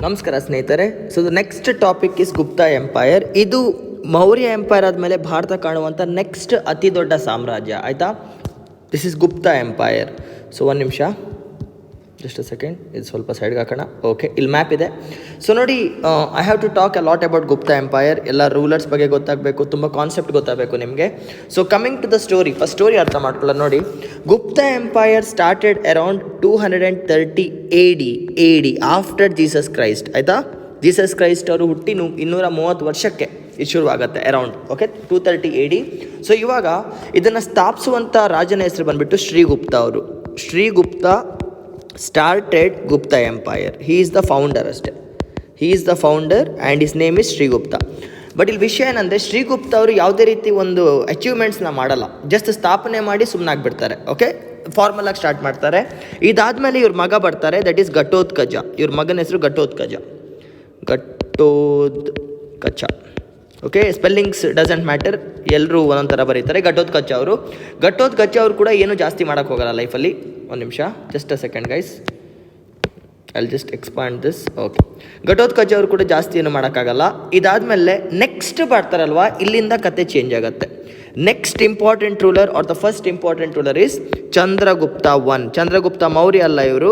ನಮಸ್ಕಾರ ಸ್ನೇಹಿತರೆ. So the next topic is Gupta empire. ಇದು ಮೌರ್ಯ ಎಂಪೈರ್ ಆದಮೇಲೆ ಭಾರತ ಕಾಣುವಂಥ ನೆಕ್ಸ್ಟ್ ಅತಿ ದೊಡ್ಡ ಸಾಮ್ರಾಜ್ಯ. ಆಯಿತಾ, this is Gupta empire. So ಒಂದು ನಿಮಿಷ, ಜಸ್ಟ್ ಅ ಸೆಕೆಂಡ್, ಇದು ಸ್ವಲ್ಪ ಸೈಡ್ಗೆ ಹಾಕೋಣ. ಓಕೆ, ಇಲ್ಲಿ ಮ್ಯಾಪ್ ಇದೆ. ಸೊ ನೋಡಿ, I have to talk a lot about Gupta empire. ಎಲ್ಲ ರೂಲರ್ಸ್ ಬಗ್ಗೆ ಗೊತ್ತಾಗಬೇಕು, ತುಂಬ ಕಾನ್ಸೆಪ್ಟ್ ಗೊತ್ತಾಗಬೇಕು ನಿಮಗೆ. So coming to the story, first story ಅರ್ಥ ಮಾಡ್ಕೊಳ್ಳೋಣ. ನೋಡಿ, Gupta empire started around 230 AD after Jesus Christ. ಆಯಿತಾ, ಜೀಸಸ್ ಕ್ರೈಸ್ಟ್ ಅವರು ಹುಟ್ಟಿ 230 ವರ್ಷಕ್ಕೆ ಇದು ಶುರುವಾಗುತ್ತೆ ಅರೌಂಡ್. Okay, 230 AD. ಸೊ ಇವಾಗ ಇದನ್ನು ಸ್ಥಾಪಿಸುವಂಥ ರಾಜನ ಹೆಸರು ಬಂದುಬಿಟ್ಟು ಶ್ರೀಗುಪ್ತ ಅವರು. Srigupta started Gupta empire. He is the founder ಅಷ್ಟೇ. He is the founder and his name is Srigupta. But ಇಲ್ಲಿ ವಿಷಯ ಏನಂದರೆ, ಶ್ರೀಗುಪ್ತ ಅವರು ಯಾವುದೇ ರೀತಿ ಒಂದು ಅಚೀವ್ಮೆಂಟ್ಸ್ನ ಮಾಡಲ್ಲ, ಜಸ್ಟ್ ಸ್ಥಾಪನೆ ಮಾಡಿ ಸುಮ್ಮನಾಗ್ಬಿಡ್ತಾರೆ. ಓಕೆ, ಫಾರ್ಮಲಾಗಿ ಸ್ಟಾರ್ಟ್ ಮಾಡ್ತಾರೆ. ಇದಾದಮೇಲೆ ಇವ್ರ ಮಗ ಬರ್ತಾರೆ, ದಟ್ ಈಸ್ ಘಟೋತ್ಕಚ. ಇವ್ರ ಮಗನ ಹೆಸರು Ghatotkacha. Okay, spellings doesn't matter, ಎಲ್ಲರೂ ಒಂದೊಂದು ಥರ ಬರೀತಾರೆ. ಘಟೋತ್ಕಚ ಅವರು ಕೂಡ ಏನು ಜಾಸ್ತಿ ಮಾಡೋಕ್ಕೆ ಹೋಗಲ್ಲ ಲೈಫಲ್ಲಿ. ಒಂದು ನಿಮಿಷ, just a second guys, I just expand this. Okay, Ghatotkacha ಅವರು ಕೂಡ ಜಾಸ್ತಿ ಏನು ಮಾಡೋಕ್ಕಾಗಲ್ಲ. ಇದಾದಮೇಲೆ ನೆಕ್ಸ್ಟ್ ಬರ್ತಾರಲ್ವಾ, ಇಲ್ಲಿಂದ ಕತೆ ಚೇಂಜ್ ಆಗುತ್ತೆ. Next important ruler are the first important ruler is Chandragupta one. Chandragupta Maurya ಅಲ್ಲ ಇವರು,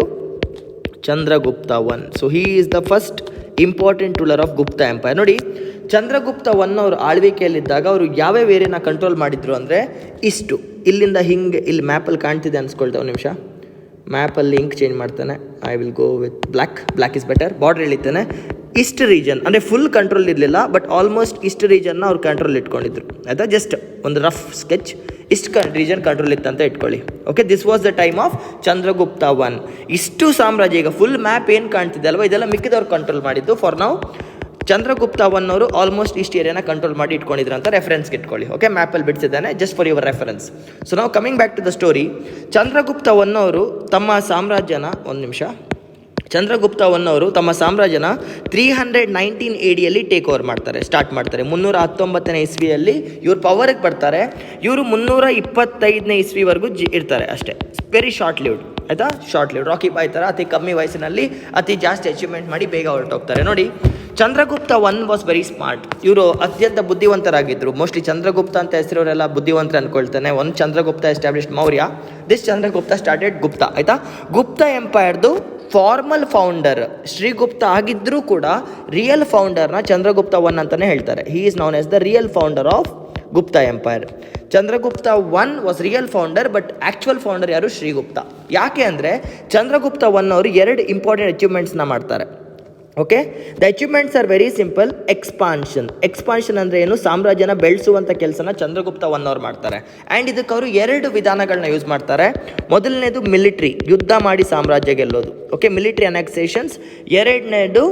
Chandragupta one. So he is the first important ruler of Gupta empire. ನೋಡಿ, ಚಂದ್ರಗುಪ್ತ ಒನ್ ಅವರು ಆಳ್ವಿಕೆಯಲ್ಲಿದ್ದಾಗ ಅವರು ಯಾವ್ಯಾವ ಏರಿಯಾನ ಕಂಟ್ರೋಲ್ ಮಾಡಿದ್ರು ಅಂದರೆ ಇಷ್ಟು. ಇಲ್ಲಿಂದ ಹಿಂಗೆ, ಇಲ್ಲಿ ಮ್ಯಾಪಲ್ಲಿ ಕಾಣ್ತಿದೆ ಅನ್ಸ್ಕೊಳ್ತಾ, ಒಂದು ನಿಮಿಷ, ಮ್ಯಾಪಲ್ಲಿ ಇಂಕ್ ಚೇಂಜ್ ಮಾಡ್ತಾನೆ. I will go with black is better. Border ಎಳಿತಾನೆ. ಇಷ್ಟು ರೀಜನ್ ಅಂದರೆ ಫುಲ್ ಕಂಟ್ರೋಲ್ ಇರಲಿಲ್ಲ, ಬಟ್ ಆಲ್ಮೋಸ್ಟ್ ಇಷ್ಟು ರೀಜನ್ನ ಅವ್ರು ಕಂಟ್ರೋಲ್ ಇಟ್ಕೊಂಡಿದ್ರು. ಆಯಿತಾ, ಜಸ್ಟ್ ಒಂದು ರಫ್ ಸ್ಕೆಚ್, ಇಷ್ಟು ರೀಜನ್ ಕಂಟ್ರೋಲ್ ಇತ್ತಂತ ಇಟ್ಕೊಳ್ಳಿ. Okay, this was the time of Chandragupta one. ಇಷ್ಟು ಸಾಮ್ರಾಜ್ಯ, ಈಗ ಫುಲ್ ಮ್ಯಾಪ್ ಏನು ಕಾಣ್ತಿದೆ ಅಲ್ವಾ, ಇದೆಲ್ಲ ಮಿಕ್ಕಿದವ್ರು ಕಂಟ್ರೋಲ್ ಮಾಡಿದ್ದು. ಫಾರ್ ನಾವು ಚಂದ್ರಗುಪ್ತ ಒನ್ ಅವರು ಆಲ್ಮೋಸ್ಟ್ ಇಷ್ಟು ಏರಿಯಾನ ಕಂಟ್ರೋಲ್ ಮಾಡಿ ಇಟ್ಕೊಂಡಿದ್ರು ಅಂತ ರೆಫರೆನ್ಸ್ಗೆ ಇಟ್ಕೊಳ್ಳಿ. ಓಕೆ, ಮ್ಯಾಪಲ್ಲಿ ಬಿಡಿಸಿದ್ದಾನೆ, just for your reference. So ನಾವು coming back to the story. Chandragupta one ಅವರು ತಮ್ಮ ಸಾಮ್ರಾಜ್ಯನ, ಒಂದು ನಿಮಿಷ, ಚಂದ್ರಗುಪ್ತ ಒನ್ ಅವರು ತಮ್ಮ ಸಾಮ್ರಾಜ್ಯನ 319 ADಯಲ್ಲಿ ಟೇಕ್ ಓವರ್ ಮಾಡ್ತಾರೆ, ಸ್ಟಾರ್ಟ್ ಮಾಡ್ತಾರೆ. 319ನೇ ಇಸ್ವಿಯಲ್ಲಿ ಇವ್ರು ಪವರ್ಗೆ ಬರ್ತಾರೆ. ಇವರು 325ನೇ ಇಸ್ವಿವರೆಗೂ ಇರ್ತಾರೆ ಅಷ್ಟೇ. Very short lived. ಆಯಿತಾ, ಶಾರ್ಟ್ ಲಿವ್ಡ್. ರಾಕಿ ಬಾಯ್ ಥರ ಅತಿ ಕಮ್ಮಿ ವಯಸ್ಸಿನಲ್ಲಿ ಅತಿ ಜಾಸ್ತಿ ಅಚೀವ್ಮೆಂಟ್ ಮಾಡಿ ಬೇಗ ಹೊರಟೋಗ್ತಾರೆ. ನೋಡಿ, Chandragupta one was very smart. ಇವರು ಅತ್ಯಂತ ಬುದ್ಧಿವಂತರಾಗಿದ್ದರು. ಮೋಸ್ಟ್ಲಿ ಚಂದ್ರಗುಪ್ತ ಅಂತ ಹೆಸರವರೆಲ್ಲ ಬುದ್ಧಿವಂತರು ಅಂದ್ಕೊಳ್ತಾನೆ. ಒಂದು Chandragupta established Maurya, this Chandragupta started Gupta. ಆಯಿತಾ, ಗುಪ್ತಾ ಎಂಪೈರ್ದು ಫಾರ್ಮಲ್ ಫೌಂಡರ್ ಶ್ರೀಗುಪ್ತ ಆಗಿದ್ದರೂ ಕೂಡ ರಿಯಲ್ ಫೌಂಡರ್ನ ಚಂದ್ರಗುಪ್ತ ಒನ್ ಅಂತಲೇ ಹೇಳ್ತಾರೆ. He is known as the real founder of Gupta empire. Chandragupta one was real founder, but actual founder ಯಾರು? ಶ್ರೀಗುಪ್ತ. ಯಾಕೆ ಅಂದರೆ ಚಂದ್ರಗುಪ್ತ ಒನ್ ಅವರು 2 ಇಂಪಾರ್ಟೆಂಟ್ ಅಚೀವ್ಮೆಂಟ್ಸ್ನ ಮಾಡ್ತಾರೆ. Okay, the achievements are very simple. Expansion ಅಂದರೆ ಏನು? ಸಾಮ್ರಾಜ್ಯನ ಬೆಳೆಸುವಂಥ ಕೆಲಸನ ಚಂದ್ರಗುಪ್ತ ಒನ್ ಅವ್ರು ಮಾಡ್ತಾರೆ. ಆ್ಯಂಡ್ ಇದಕ್ಕೆ ಅವರು 2 ವಿಧಾನಗಳನ್ನ ಯೂಸ್ ಮಾಡ್ತಾರೆ. ಮೊದಲನೇದು ಮಿಲಿಟ್ರಿ, ಯುದ್ಧ ಮಾಡಿ ಸಾಮ್ರಾಜ್ಯ ಗೆಲ್ಲೋದು. Okay, military annexations. ಎರಡನೇದು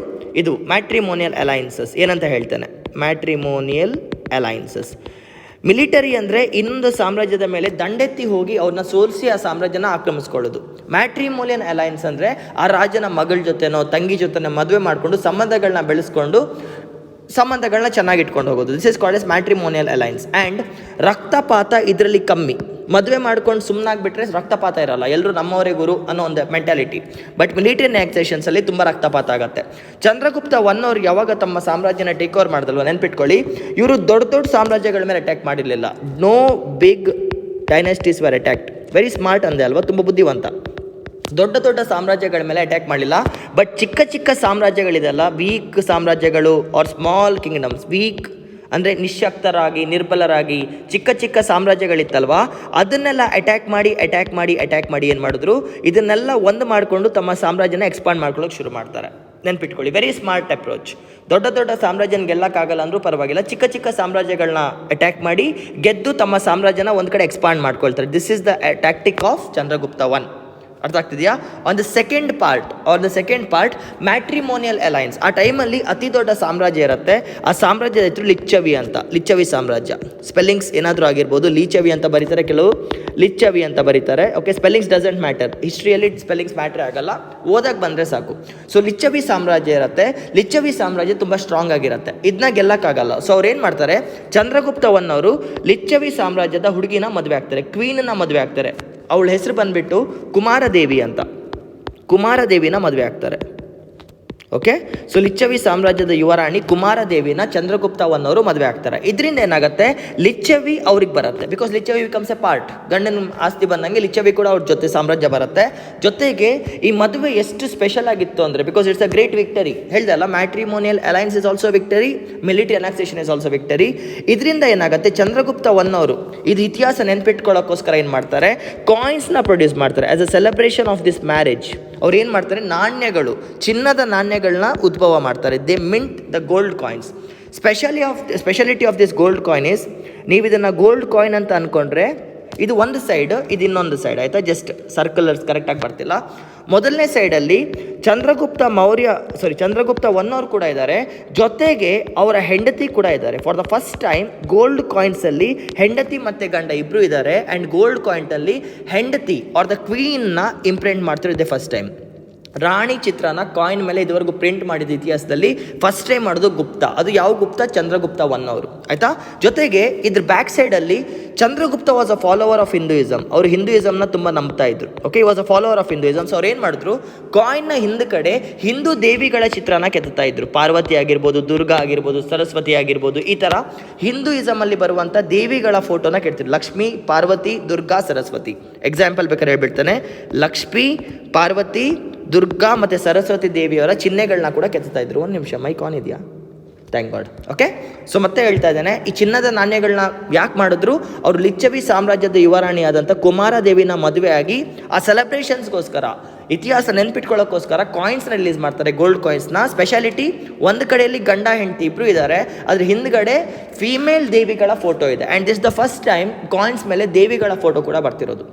ಇದು ಮ್ಯಾಟ್ರಿಮೋನಿಯಲ್ ಅಲೈನ್ಸಸ್. ಏನಂತ ಹೇಳ್ತಾನೆ? Matrimonial alliances. ಮಿಲಿಟರಿ ಅಂದರೆ ಇನ್ನೊಂದು ಸಾಮ್ರಾಜ್ಯದ ಮೇಲೆ ದಂಡೆತ್ತಿ ಹೋಗಿ ಅವ್ರನ್ನ ಸೋಲಿಸಿ ಆ ಸಾಮ್ರಾಜ್ಯನ ಆಕ್ರಮಿಸ್ಕೊಳ್ಳೋದು. ಮ್ಯಾಟ್ರಿಮೋನಿಯಲ್ ಅಲೈನ್ಸ್ ಅಂದರೆ ಆ ರಾಜನ ಮಗಳ ಜೊತೆನೋ ತಂಗಿ ಜೊತೆನೋ ಮದುವೆ ಮಾಡಿಕೊಂಡು ಸಂಬಂಧಗಳನ್ನ ಬೆಳೆಸ್ಕೊಂಡು ಸಂಬಂಧಗಳನ್ನ ಚೆನ್ನಾಗಿ ಇಟ್ಕೊಂಡು ಹೋಗೋದು. This is called as matrimonial alliance. And ರಕ್ತಪಾತ ಇದರಲ್ಲಿ ಕಮ್ಮಿ. ಮದುವೆ ಮಾಡ್ಕೊಂಡು ಸುಮ್ಮನಾಗ್ಬಿಟ್ರೆ ರಕ್ತಪಾತ ಇರಲ್ಲ, ಎಲ್ಲರೂ ನಮ್ಮವರೇ ಗುರು ಅನ್ನೋ ಒಂದು ಮೆಂಟಾಲಿಟಿ. ಬಟ್ ಮಿಲಿಟರಿ ಅನೆಕ್ಸೇಷನ್ಸಲ್ಲಿ ತುಂಬ ರಕ್ತಪಾತ ಆಗುತ್ತೆ. ಚಂದ್ರಗುಪ್ತ ಒನ್ ಅವ್ರು ಯಾವಾಗ ತಮ್ಮ ಸಾಮ್ರಾಜ್ಯನ ಟೇಕ್ ಓವರ್ ಮಾಡಿದಲ್ವ, ನೆನ್ಪಿಟ್ಕೊಳ್ಳಿ, ಇವರು ದೊಡ್ಡ ಸಾಮ್ರಾಜ್ಯಗಳ ಮೇಲೆ ಅಟ್ಯಾಕ್ ಮಾಡಿರಲಿಲ್ಲ. No big dynasties were attacked. Very smart ಅಂದೆ ಅಲ್ವಾ, ತುಂಬ ಬುದ್ಧಿವಂತ. ದೊಡ್ಡ ಸಾಮ್ರಾಜ್ಯಗಳ ಮೇಲೆ ಅಟ್ಯಾಕ್ ಮಾಡಲಿಲ್ಲ. ಬಟ್ ಚಿಕ್ಕ ಸಾಮ್ರಾಜ್ಯಗಳಿದೆಲ್ಲ, ವೀಕ್ ಸಾಮ್ರಾಜ್ಯಗಳು ಆರ್ ಸ್ಮಾಲ್ ಕಿಂಗ್ಡಮ್ಸ್, ವೀಕ್ ಅಂದರೆ ನಿಶ್ಶಕ್ತರಾಗಿ ನಿರ್ಬಲರಾಗಿ ಚಿಕ್ಕ ಸಾಮ್ರಾಜ್ಯಗಳಿತ್ತಲ್ವ, ಅದನ್ನೆಲ್ಲ ಅಟ್ಯಾಕ್ ಮಾಡಿ ಏನು ಮಾಡಿದ್ರು, ಇದನ್ನೆಲ್ಲ ಒಂದು ಮಾಡಿಕೊಂಡು ತಮ್ಮ ಸಾಮ್ರಾಜ್ಯನ ಎಕ್ಸ್ಪಾಂಡ್ ಮಾಡ್ಕೊಳ್ಳೋಕೆ ಶುರು ಮಾಡ್ತಾರೆ. ನೆನ್ಪಿಟ್ಕೊಳ್ಳಿ, ವೆರಿ ಸ್ಮಾರ್ಟ್ ಅಪ್ರೋಚ್. ದೊಡ್ಡ ಸಾಮ್ರಾಜ್ಯನ ಗೆಲ್ಲಕ್ಕಾಗಲ್ಲ ಅಂದರೂ ಪರವಾಗಿಲ್ಲ, ಚಿಕ್ಕ ಸಾಮ್ರಾಜ್ಯಗಳನ್ನ ಅಟ್ಯಾಕ್ ಮಾಡಿ ಗೆದ್ದು ತಮ್ಮ ಸಾಮ್ರಾಜ್ಯನ ಒಂದು ಕಡೆ ಎಕ್ಸ್ಪಾಂಡ್ ಮಾಡ್ಕೊಳ್ತಾರೆ. This is the tactic of Chandragupta one. ಅರ್ಥ ಆಗ್ತಿದೆಯಾ? On the second part matrimonial alliance. ಆ ಟೈಮಲ್ಲಿ ಅತಿ ದೊಡ್ಡ ಸಾಮ್ರಾಜ್ಯ ಇರುತ್ತೆ. ಆ ಸಾಮ್ರಾಜ್ಯದ ಹೆಸರು ಲಿಚ್ಚವಿ ಸಾಮ್ರಾಜ್ಯ. ಸ್ಪೆಲ್ಲಿಂಗ್ಸ್ ಏನಾದರೂ ಆಗಿರ್ಬೋದು, ಲಿಚ್ಚವಿ ಅಂತ ಬರೀತಾರೆ, ಕೆಲವು ಲಿಚ್ಚವಿ ಅಂತ ಬರೀತಾರೆ. Okay, spellings doesn't matter. ಹಿಸ್ಟ್ರಿಯಲ್ಲಿ ಸ್ಪೆಲ್ಲಿಂಗ್ಸ್ ಮ್ಯಾಟ್ರ್ ಆಗಲ್ಲ, ಓದಕ್ಕೆ ಬಂದರೆ ಸಾಕು. ಸೊ ಲಿಚ್ಚವಿ ಸಾಮ್ರಾಜ್ಯ ಇರುತ್ತೆ. ಲಿಚ್ಚವಿ ಸಾಮ್ರಾಜ್ಯ ತುಂಬ ಸ್ಟ್ರಾಂಗ್ ಆಗಿರುತ್ತೆ, ಇದನ್ನ ಗೆಲ್ಲಕ್ಕಾಗಲ್ಲ. ಸೊ ಅವ್ರು ಏನು ಮಾಡ್ತಾರೆ, ಚಂದ್ರಗುಪ್ತ ಒನ್ ಅವರು ಲಿಚ್ಚವಿ ಸಾಮ್ರಾಜ್ಯದ ಹುಡುಗಿನ ಮದುವೆ ಆಗ್ತಾರೆ, ಕ್ವೀನನ್ನ ಮದುವೆ ಆಗ್ತಾರೆ. ಅವಳ ಹೆಸರು ಬಂದುಬಿಟ್ಟು ಕುಮಾರದೇವಿ ಅಂತ. ಕುಮಾರದೇವಿನ ಮದುವೆ ಆಗ್ತಾರೆ. ಓಕೆ. ಸೊ ಲಿಚ್ಚವಿ ಸಾಮ್ರಾಜ್ಯದ ಯುವರಾಣಿ ಕುಮಾರದೇವಿನ ಚಂದ್ರಗುಪ್ತ ಒನ್ ಅವರು ಮದುವೆ ಆಗ್ತಾರೆ. ಇದರಿಂದ ಏನಾಗುತ್ತೆ, ಲಿಚ್ಚವಿ ಅವ್ರಿಗೆ ಬರುತ್ತೆ. Because Lichchavi becomes A part, ಗಂಡನ ಆಸ್ತಿ ಬಂದಂಗೆ ಲಿಚ್ಚವಿ ಕೂಡ ಅವ್ರ ಜೊತೆ ಸಾಮ್ರಾಜ್ಯ ಬರುತ್ತೆ. ಜೊತೆಗೆ ಈ ಮದುವೆ ಎಷ್ಟು ಸ್ಪೆಷಲ್ ಆಗಿತ್ತು ಅಂದರೆ, because it's a great victory. ಹೇಳ್ದೆ ಅಲ್ಲ, matrimonial alliance is also victory, military annexation is also victory. ಇದರಿಂದ ಏನಾಗುತ್ತೆ, ಚಂದ್ರಗುಪ್ತ ಒನ್ ಅವರು ಇದು ಇತಿಹಾಸ ನೆನ್ಪಿಟ್ಕೊಳ್ಳೋಕ್ಕೋಸ್ಕರ ಏನು ಮಾಡ್ತಾರೆ, ಕಾಯಿನ್ಸ್ನ ಪ್ರೊಡ್ಯೂಸ್ ಮಾಡ್ತಾರೆ as a celebration of this marriage. ಅವ್ರು ಏನು ಮಾಡ್ತಾರೆ, ನಾಣ್ಯಗಳು, ಚಿನ್ನದ ನಾಣ್ಯಗಳನ್ನ ಉದ್ಭವ ಮಾಡ್ತಾರೆ. They mint the gold coins. Speciality of this gold coin is, ನೀವು ಇದನ್ನು ಗೋಲ್ಡ್ ಕಾಯಿನ್ ಅಂತ ಅಂದ್ಕೊಂಡ್ರೆ ಇದು ಒಂದು ಸೈಡ್, ಇದು ಇನ್ನೊಂದು ಸೈಡ್, ಆಯಿತಾ. ಜಸ್ಟ್ ಸರ್ಕಲರ್ಸ್ ಕರೆಕ್ಟಾಗಿ ಬರ್ತಿಲ್ಲ. ಮೊದಲನೇ ಸೈಡಲ್ಲಿ ಚಂದ್ರಗುಪ್ತ ಒನ್ ಅವ್ರು ಕೂಡ ಇದ್ದಾರೆ, ಜೊತೆಗೆ ಅವರ ಹೆಂಡತಿ ಕೂಡ ಇದ್ದಾರೆ. For the first time gold ಕಾಯಿನ್ಸಲ್ಲಿ ಹೆಂಡತಿ ಮತ್ತು ಗಂಡ ಇಬ್ಬರು ಇದ್ದಾರೆ. ಆ್ಯಂಡ್ ಗೋಲ್ಡ್ ಕಾಯಿನ್ಟಲ್ಲಿ ಹೆಂಡತಿ ಆರ್ ದ ಕ್ವೀನ್ನ ಇಂಪ್ರಿಂಟ್ ಮಾಡ್ತಿರೋದೇ ಫಸ್ಟ್ ಟೈಮ್. ರಾಣಿ ಚಿತ್ರನ ಕಾಯಿನ್ ಮೇಲೆ ಇದುವರೆಗೂ ಪ್ರಿಂಟ್ ಮಾಡಿದ ಇತಿಹಾಸದಲ್ಲಿ ಫಸ್ಟ್ ಟೈಮ್ ಮಾಡೋದು ಗುಪ್ತ. ಅದು ಯಾವ ಗುಪ್ತ, ಚಂದ್ರಗುಪ್ತ ಒನ್ ಅವರು, ಆಯಿತಾ. ಜೊತೆಗೆ ಇದ್ರ ಬ್ಯಾಕ್ ಸೈಡಲ್ಲಿ Chandragupta was a follower of Hinduism. ಅವರು ಹಿಂದೂಯಿಸಮ್ನ ತುಂಬ ನಂಬ್ತಾ ಇದ್ರು. Okay, was a follower of Hinduism. So ಅವ್ರು ಏನು ಮಾಡಿದ್ರು, ಕಾಯಿನ್ನ ಹಿಂದೆ ಕಡೆ ಹಿಂದೂ ದೇವಿಗಳ ಚಿತ್ರನ ಕೆತ್ತಾ ಇದ್ರು. ಪಾರ್ವತಿ ಆಗಿರ್ಬೋದು, ದುರ್ಗಾ ಆಗಿರ್ಬೋದು, ಸರಸ್ವತಿ ಆಗಿರ್ಬೋದು, ಈ ಥರ ಹಿಂದೂಯಿಸಮಲ್ಲಿ ಬರುವಂಥ ದೇವಿಗಳ ಫೋಟೋನ ಕೆತ್ತಿದ್ರು. ಲಕ್ಷ್ಮೀ, ಪಾರ್ವತಿ, ದುರ್ಗಾ, ಸರಸ್ವತಿ. ಎಕ್ಸಾಂಪಲ್ ಬೇಕಾದ್ರೆ ಹೇಳ್ಬಿಡ್ತಾನೆ, ಲಕ್ಷ್ಮೀ, ಪಾರ್ವತಿ, ದುರ್ಗಾ ಮತ್ತು ಸರಸ್ವತಿ ದೇವಿಯವರ ಚಿಹ್ನೆಗಳನ್ನ ಕೂಡ ಕೆತ್ತಾ ಇದ್ರು. ಒಂದು ನಿಮಿಷ, ಮೈಕ್ ಆನ್ ಇದೆಯಾ? Thank god. ಓಕೆ, ಸೊ ಮತ್ತೆ ಹೇಳ್ತಾ ಇದ್ದೇನೆ, ಈ ಚಿನ್ನದ ನಾಣ್ಯಗಳನ್ನ ಯಾಕೆ ಮಾಡಿದ್ರು, ಅವರು ಲಿಚ್ಚವಿ ಸಾಮ್ರಾಜ್ಯದ ಯುವರಾಣಿ ಆದಂಥ ಕುಮಾರದೇವಿನ ಮದುವೆ ಆಗಿ ಆ ಸೆಲೆಬ್ರೇಷನ್ಸ್ಗೋಸ್ಕರ, ಇತಿಹಾಸ ನೆನ್ಪಿಟ್ಕೊಳ್ಳೋಕ್ಕೋಸ್ಕರ ಕಾಯಿನ್ಸ್ನ ರಿಲೀಸ್ ಮಾಡ್ತಾರೆ, ಗೋಲ್ಡ್ ಕಾಯಿನ್ಸ್ನ. ಸ್ಪೆಷಾಲಿಟಿ, ಒಂದು ಕಡೆಯಲ್ಲಿ ಗಂಡ ಹೆಂಡತಿ ಇಬ್ಬರು ಇದ್ದಾರೆ, ಅದ್ರ ಹಿಂದ್ಗಡೆ ಫೀಮೇಲ್ ದೇವಿಗಳ ಫೋಟೋ ಇದೆ. And this the first time coins ಮೇಲೆ ದೇವಿಗಳ ಫೋಟೋ ಕೂಡ ಬರ್ತಿರೋದು.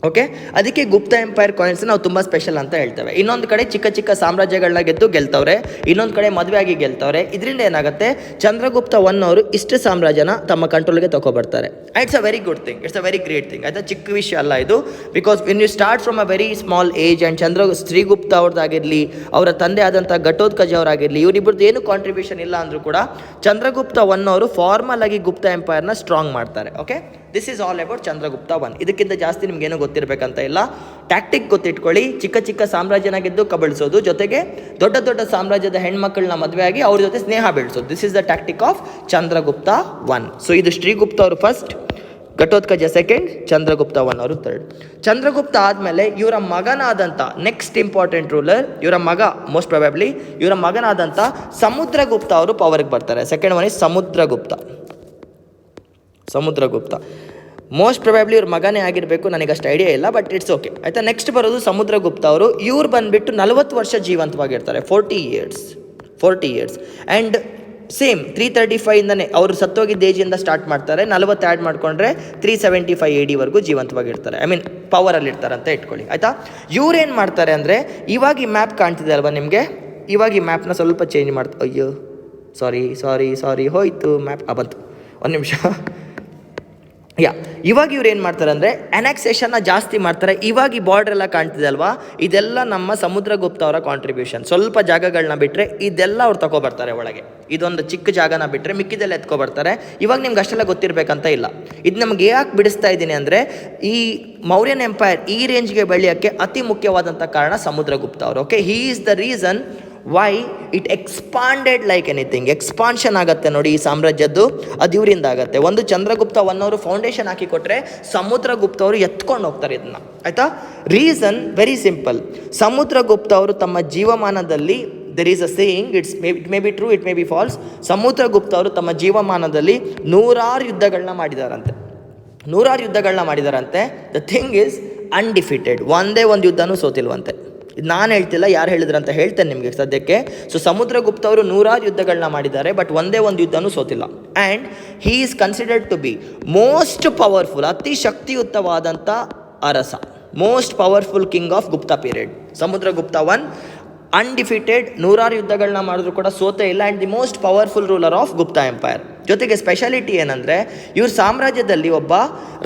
ಓಕೆ, ಅದಕ್ಕೆ ಗುಪ್ತ ಎಂಪೈರ್ ಕಾಯಿನ್ಸ್ ನಾವು ತುಂಬ ಸ್ಪೆಷಲ್ ಅಂತ ಹೇಳ್ತೇವೆ. ಇನ್ನೊಂದು ಕಡೆ ಚಿಕ್ಕ ಚಿಕ್ಕ ಸಾಮ್ರಾಜ್ಯಗಳನ್ನ ಗೆಲ್ತವ್ರೆ, ಇನ್ನೊಂದು ಕಡೆ ಮದುವೆ ಆಗಿ ಗೆಲ್ತವ್ರೆ. ಇದರಿಂದ ಏನಾಗುತ್ತೆ, ಚಂದ್ರಗುಪ್ತ ಒನ್ ಅವರು ಇಷ್ಟು ಸಾಮ್ರಾಜ್ಯನ ತಮ್ಮ ಕಂಟ್ರೋಲ್ಗೆ ತಗೊಬರ್ತಾರೆ. It's a very good thing, it's a very great thing, ಆಯಿತಾ. ಚಿಕ್ಕ ವಿಷಯ ಅಲ್ಲ ಇದು. Because when you start from a very small age and Srigupta ಅವ್ರದ್ದಾಗಿರಲಿ, ಅವರ ತಂದೆ ಆದಂಥ ಘಟೋತ್ಕಚ ಅವರಾಗಿರಲಿ, ಇವರಿಬ್ಬರದ್ದು ಏನು ಕಾಂಟ್ರಿಬ್ಯೂಷನ್ ಇಲ್ಲ ಅಂದರೂ ಕೂಡ ಚಂದ್ರಗುಪ್ತ ಒನ್ ಅವರು ಫಾರ್ಮಲ್ ಆಗಿ ಗುಪ್ತ ಎಂಪೈರ್ನ ಸ್ಟ್ರಾಂಗ್ ಮಾಡ್ತಾರೆ. Okay, this is all about Chandragupta one. ಇದಕ್ಕಿಂತ ಜಾಸ್ತಿ ನಿಮ್ಗೇನು ಗೊತ್ತಿರಬೇಕಂತ ಇಲ್ಲ. ಟ್ಯಾಕ್ಟಿಕ್ ಗೊತ್ತಿಟ್ಕೊಳ್ಳಿ, ಚಿಕ್ಕ ಚಿಕ್ಕ ಸಾಮ್ರಾಜ್ಯನ ಗೆದ್ದು ಕಬಳಿಸೋದು, ಜೊತೆಗೆ ದೊಡ್ಡ ದೊಡ್ಡ ಸಾಮ್ರಾಜ್ಯದ ಹೆಣ್ಮಕ್ಳನ್ನ ಮದುವೆ ಆಗಿ ಅವ್ರ ಜೊತೆ ಸ್ನೇಹ ಬೆಳೆಸೋದು. This is the tactic of Chandragupta one. So ಇದು ಶ್ರೀಗುಪ್ತ ಅವರು first, Ghatotkacha second, Chandragupta one ಅವರು ಥರ್ಡ್. ಚಂದ್ರಗುಪ್ತ ಆದಮೇಲೆ ಇವರ ಮಗನಾದಂಥ ನೆಕ್ಸ್ಟ್ ಇಂಪಾರ್ಟೆಂಟ್ ರೂಲರ್, ಇವರ ಮಗ ಮೋಸ್ಟ್ ಪ್ರೊಬ್ಯಾಬ್ಲಿ ಇವರ ಮಗನಾದಂಥ ಸಮುದ್ರಗುಪ್ತ ಅವರು ಪವರ್ಗೆ ಬರ್ತಾರೆ. Second one is Samudragupta. Most probably ಇವ್ರ ಮಗನೇ ಆಗಿರಬೇಕು, ನನಗಷ್ಟು ಐಡಿಯಾ ಇಲ್ಲ, ಬಟ್ ಇಟ್ಸ್ ಓಕೆ, ಆಯಿತಾ. ನೆಕ್ಸ್ಟ್ ಬರೋದು ಸಮುದ್ರಗುಪ್ತ ಅವರು. ಇವ್ರು ಬಂದುಬಿಟ್ಟು 40 ವರ್ಷ ಜೀವಂತವಾಗಿರ್ತಾರೆ, 40 ಇಯರ್ಸ್. ಆ್ಯಂಡ್ ಸೇಮ್ 335ಇಂದನೇ ಅವರು ಸತ್ತೋಗಿದ್ದ ಏಜಿಂದ ಸ್ಟಾರ್ಟ್ ಮಾಡ್ತಾರೆ. 40 ಆ್ಯಡ್ ಮಾಡಿಕೊಂಡ್ರೆ 375 AD ವರೆಗೂ ಜೀವಂತವಾಗಿರ್ತಾರೆ. ಐ ಮೀನ್ ಪವರಲ್ಲಿ ಇರ್ತಾರೆ ಅಂತ ಇಟ್ಕೊಳ್ಳಿ, ಆಯಿತಾ. ಇವ್ರೇನು ಮಾಡ್ತಾರೆ ಅಂದರೆ, ಇವಾಗ ಈ ಮ್ಯಾಪ್ ಕಾಣ್ತಿದೆ ಅಲ್ವಾ ನಿಮಗೆ, ಇವಾಗ ಈ ಮ್ಯಾಪ್ನ ಸ್ವಲ್ಪ ಚೇಂಜ್ ಮಾಡ್ತಾರೆ. ಅಯ್ಯೋ ಸಾರಿ ಹೋಯ್ತು ಮ್ಯಾಪ್. ಬಂತು, ಒಂದು ನಿಮಿಷ. ಇವಾಗ ಇವ್ರು ಏನು ಮಾಡ್ತಾರೆ ಅಂದರೆ ಅನೆಕ್ಸೇಷನ್ನ ಜಾಸ್ತಿ ಮಾಡ್ತಾರೆ. ಇವಾಗ ಈ ಬಾರ್ಡ್ರ್ ಎಲ್ಲ ಕಾಣ್ತಿದೆ ಅಲ್ವಾ, ಇದೆಲ್ಲ ನಮ್ಮ ಸಮುದ್ರಗುಪ್ತ ಅವರ ಕಾಂಟ್ರಿಬ್ಯೂಷನ್. ಸ್ವಲ್ಪ ಜಾಗಗಳನ್ನ ಬಿಟ್ಟರೆ ಇದೆಲ್ಲ ಅವ್ರು ತಗೊಬರ್ತಾರೆ ಒಳಗೆ. ಇದೊಂದು ಚಿಕ್ಕ ಜಾಗನ ಬಿಟ್ಟರೆ ಮಿಕ್ಕಿದೆಲ್ಲ ಎತ್ಕೊಬರ್ತಾರೆ. ಇವಾಗ ನಿಮ್ಗೆ ಅಷ್ಟೆಲ್ಲ ಗೊತ್ತಿರಬೇಕಂತ ಇಲ್ಲ. ಇದು ನಮ್ಗೆ ಯಾಕೆ ಬಿಡಿಸ್ತಾ ಇದ್ದೀನಿ ಅಂದರೆ, ಈ ಮೌರ್ಯನ್ ಎಂಪೈರ್ ಈ ರೇಂಜ್ಗೆ ಬೆಳೆಯೋಕ್ಕೆ ಅತಿ ಮುಖ್ಯವಾದಂಥ ಕಾರಣ ಸಮುದ್ರಗುಪ್ತ ಅವರು. Okay, Hi is the reason why it expanded like anything. Expansion ಆಗುತ್ತೆ ನೋಡಿ ಈ ಸಾಮ್ರಾಜ್ಯದ್ದು, ಅದು ಇವರಿಂದ ಆಗುತ್ತೆ. ಒಂದು ಚಂದ್ರಗುಪ್ತ ಒನ್ ಅವರು ಫೌಂಡೇಶನ್ ಹಾಕಿ ಕೊಟ್ಟರೆ ಸಮುದ್ರಗುಪ್ತ ಅವರು ಎತ್ಕೊಂಡು ಹೋಗ್ತಾರೆ ಇದನ್ನು, ಆಯಿತಾ. Reason very simple. ಸಮುದ್ರಗುಪ್ತ ಅವರು ತಮ್ಮ ಜೀವಮಾನದಲ್ಲಿ, there is a saying, it may be true, it may be false. Samudragupta ಅವರು ತಮ್ಮ ಜೀವಮಾನದಲ್ಲಿ 100 ಯುದ್ಧಗಳನ್ನ ಮಾಡಿದಾರಂತೆ. ದ ಥಿಂಗ್ ಈಸ್ ಅನ್ಡಿಫಿಟೆಡ್, ಒಂದೇ ಒಂದು ಯುದ್ಧನೂ ಸೋತಿಲ್ವಂತೆ. ಇದು ನಾನು ಹೇಳ್ತಿಲ್ಲ, ಯಾರು ಹೇಳಿದ್ರು ಅಂತ ಹೇಳ್ತೇನೆ ನಿಮಗೆ ಸದ್ಯಕ್ಕೆ. ಸೊ ಸಮುದ್ರಗುಪ್ತ ಅವರು 100 ಯುದ್ಧಗಳನ್ನ ಮಾಡಿದ್ದಾರೆ, ಬಟ್ ಒಂದೇ ಒಂದು ಯುದ್ಧನೂ ಸೋತಿಲ್ಲ. And he is considered to be most powerful, ಅತಿ ಶಕ್ತಿಯುತವಾದಂಥ ಅರಸ, most powerful king of Gupta period. Samudragupta one undefeated, 100 ಯುದ್ಧಗಳನ್ನ ಮಾಡಿದ್ರು ಕೂಡ ಸೋತೆ ಇಲ್ಲ. And the most powerful ruler of Gupta empire. ಜೊತೆಗೆ ಸ್ಪೆಷಾಲಿಟಿ ಏನಂದರೆ, ಇವ್ರ ಸಾಮ್ರಾಜ್ಯದಲ್ಲಿ ಒಬ್ಬ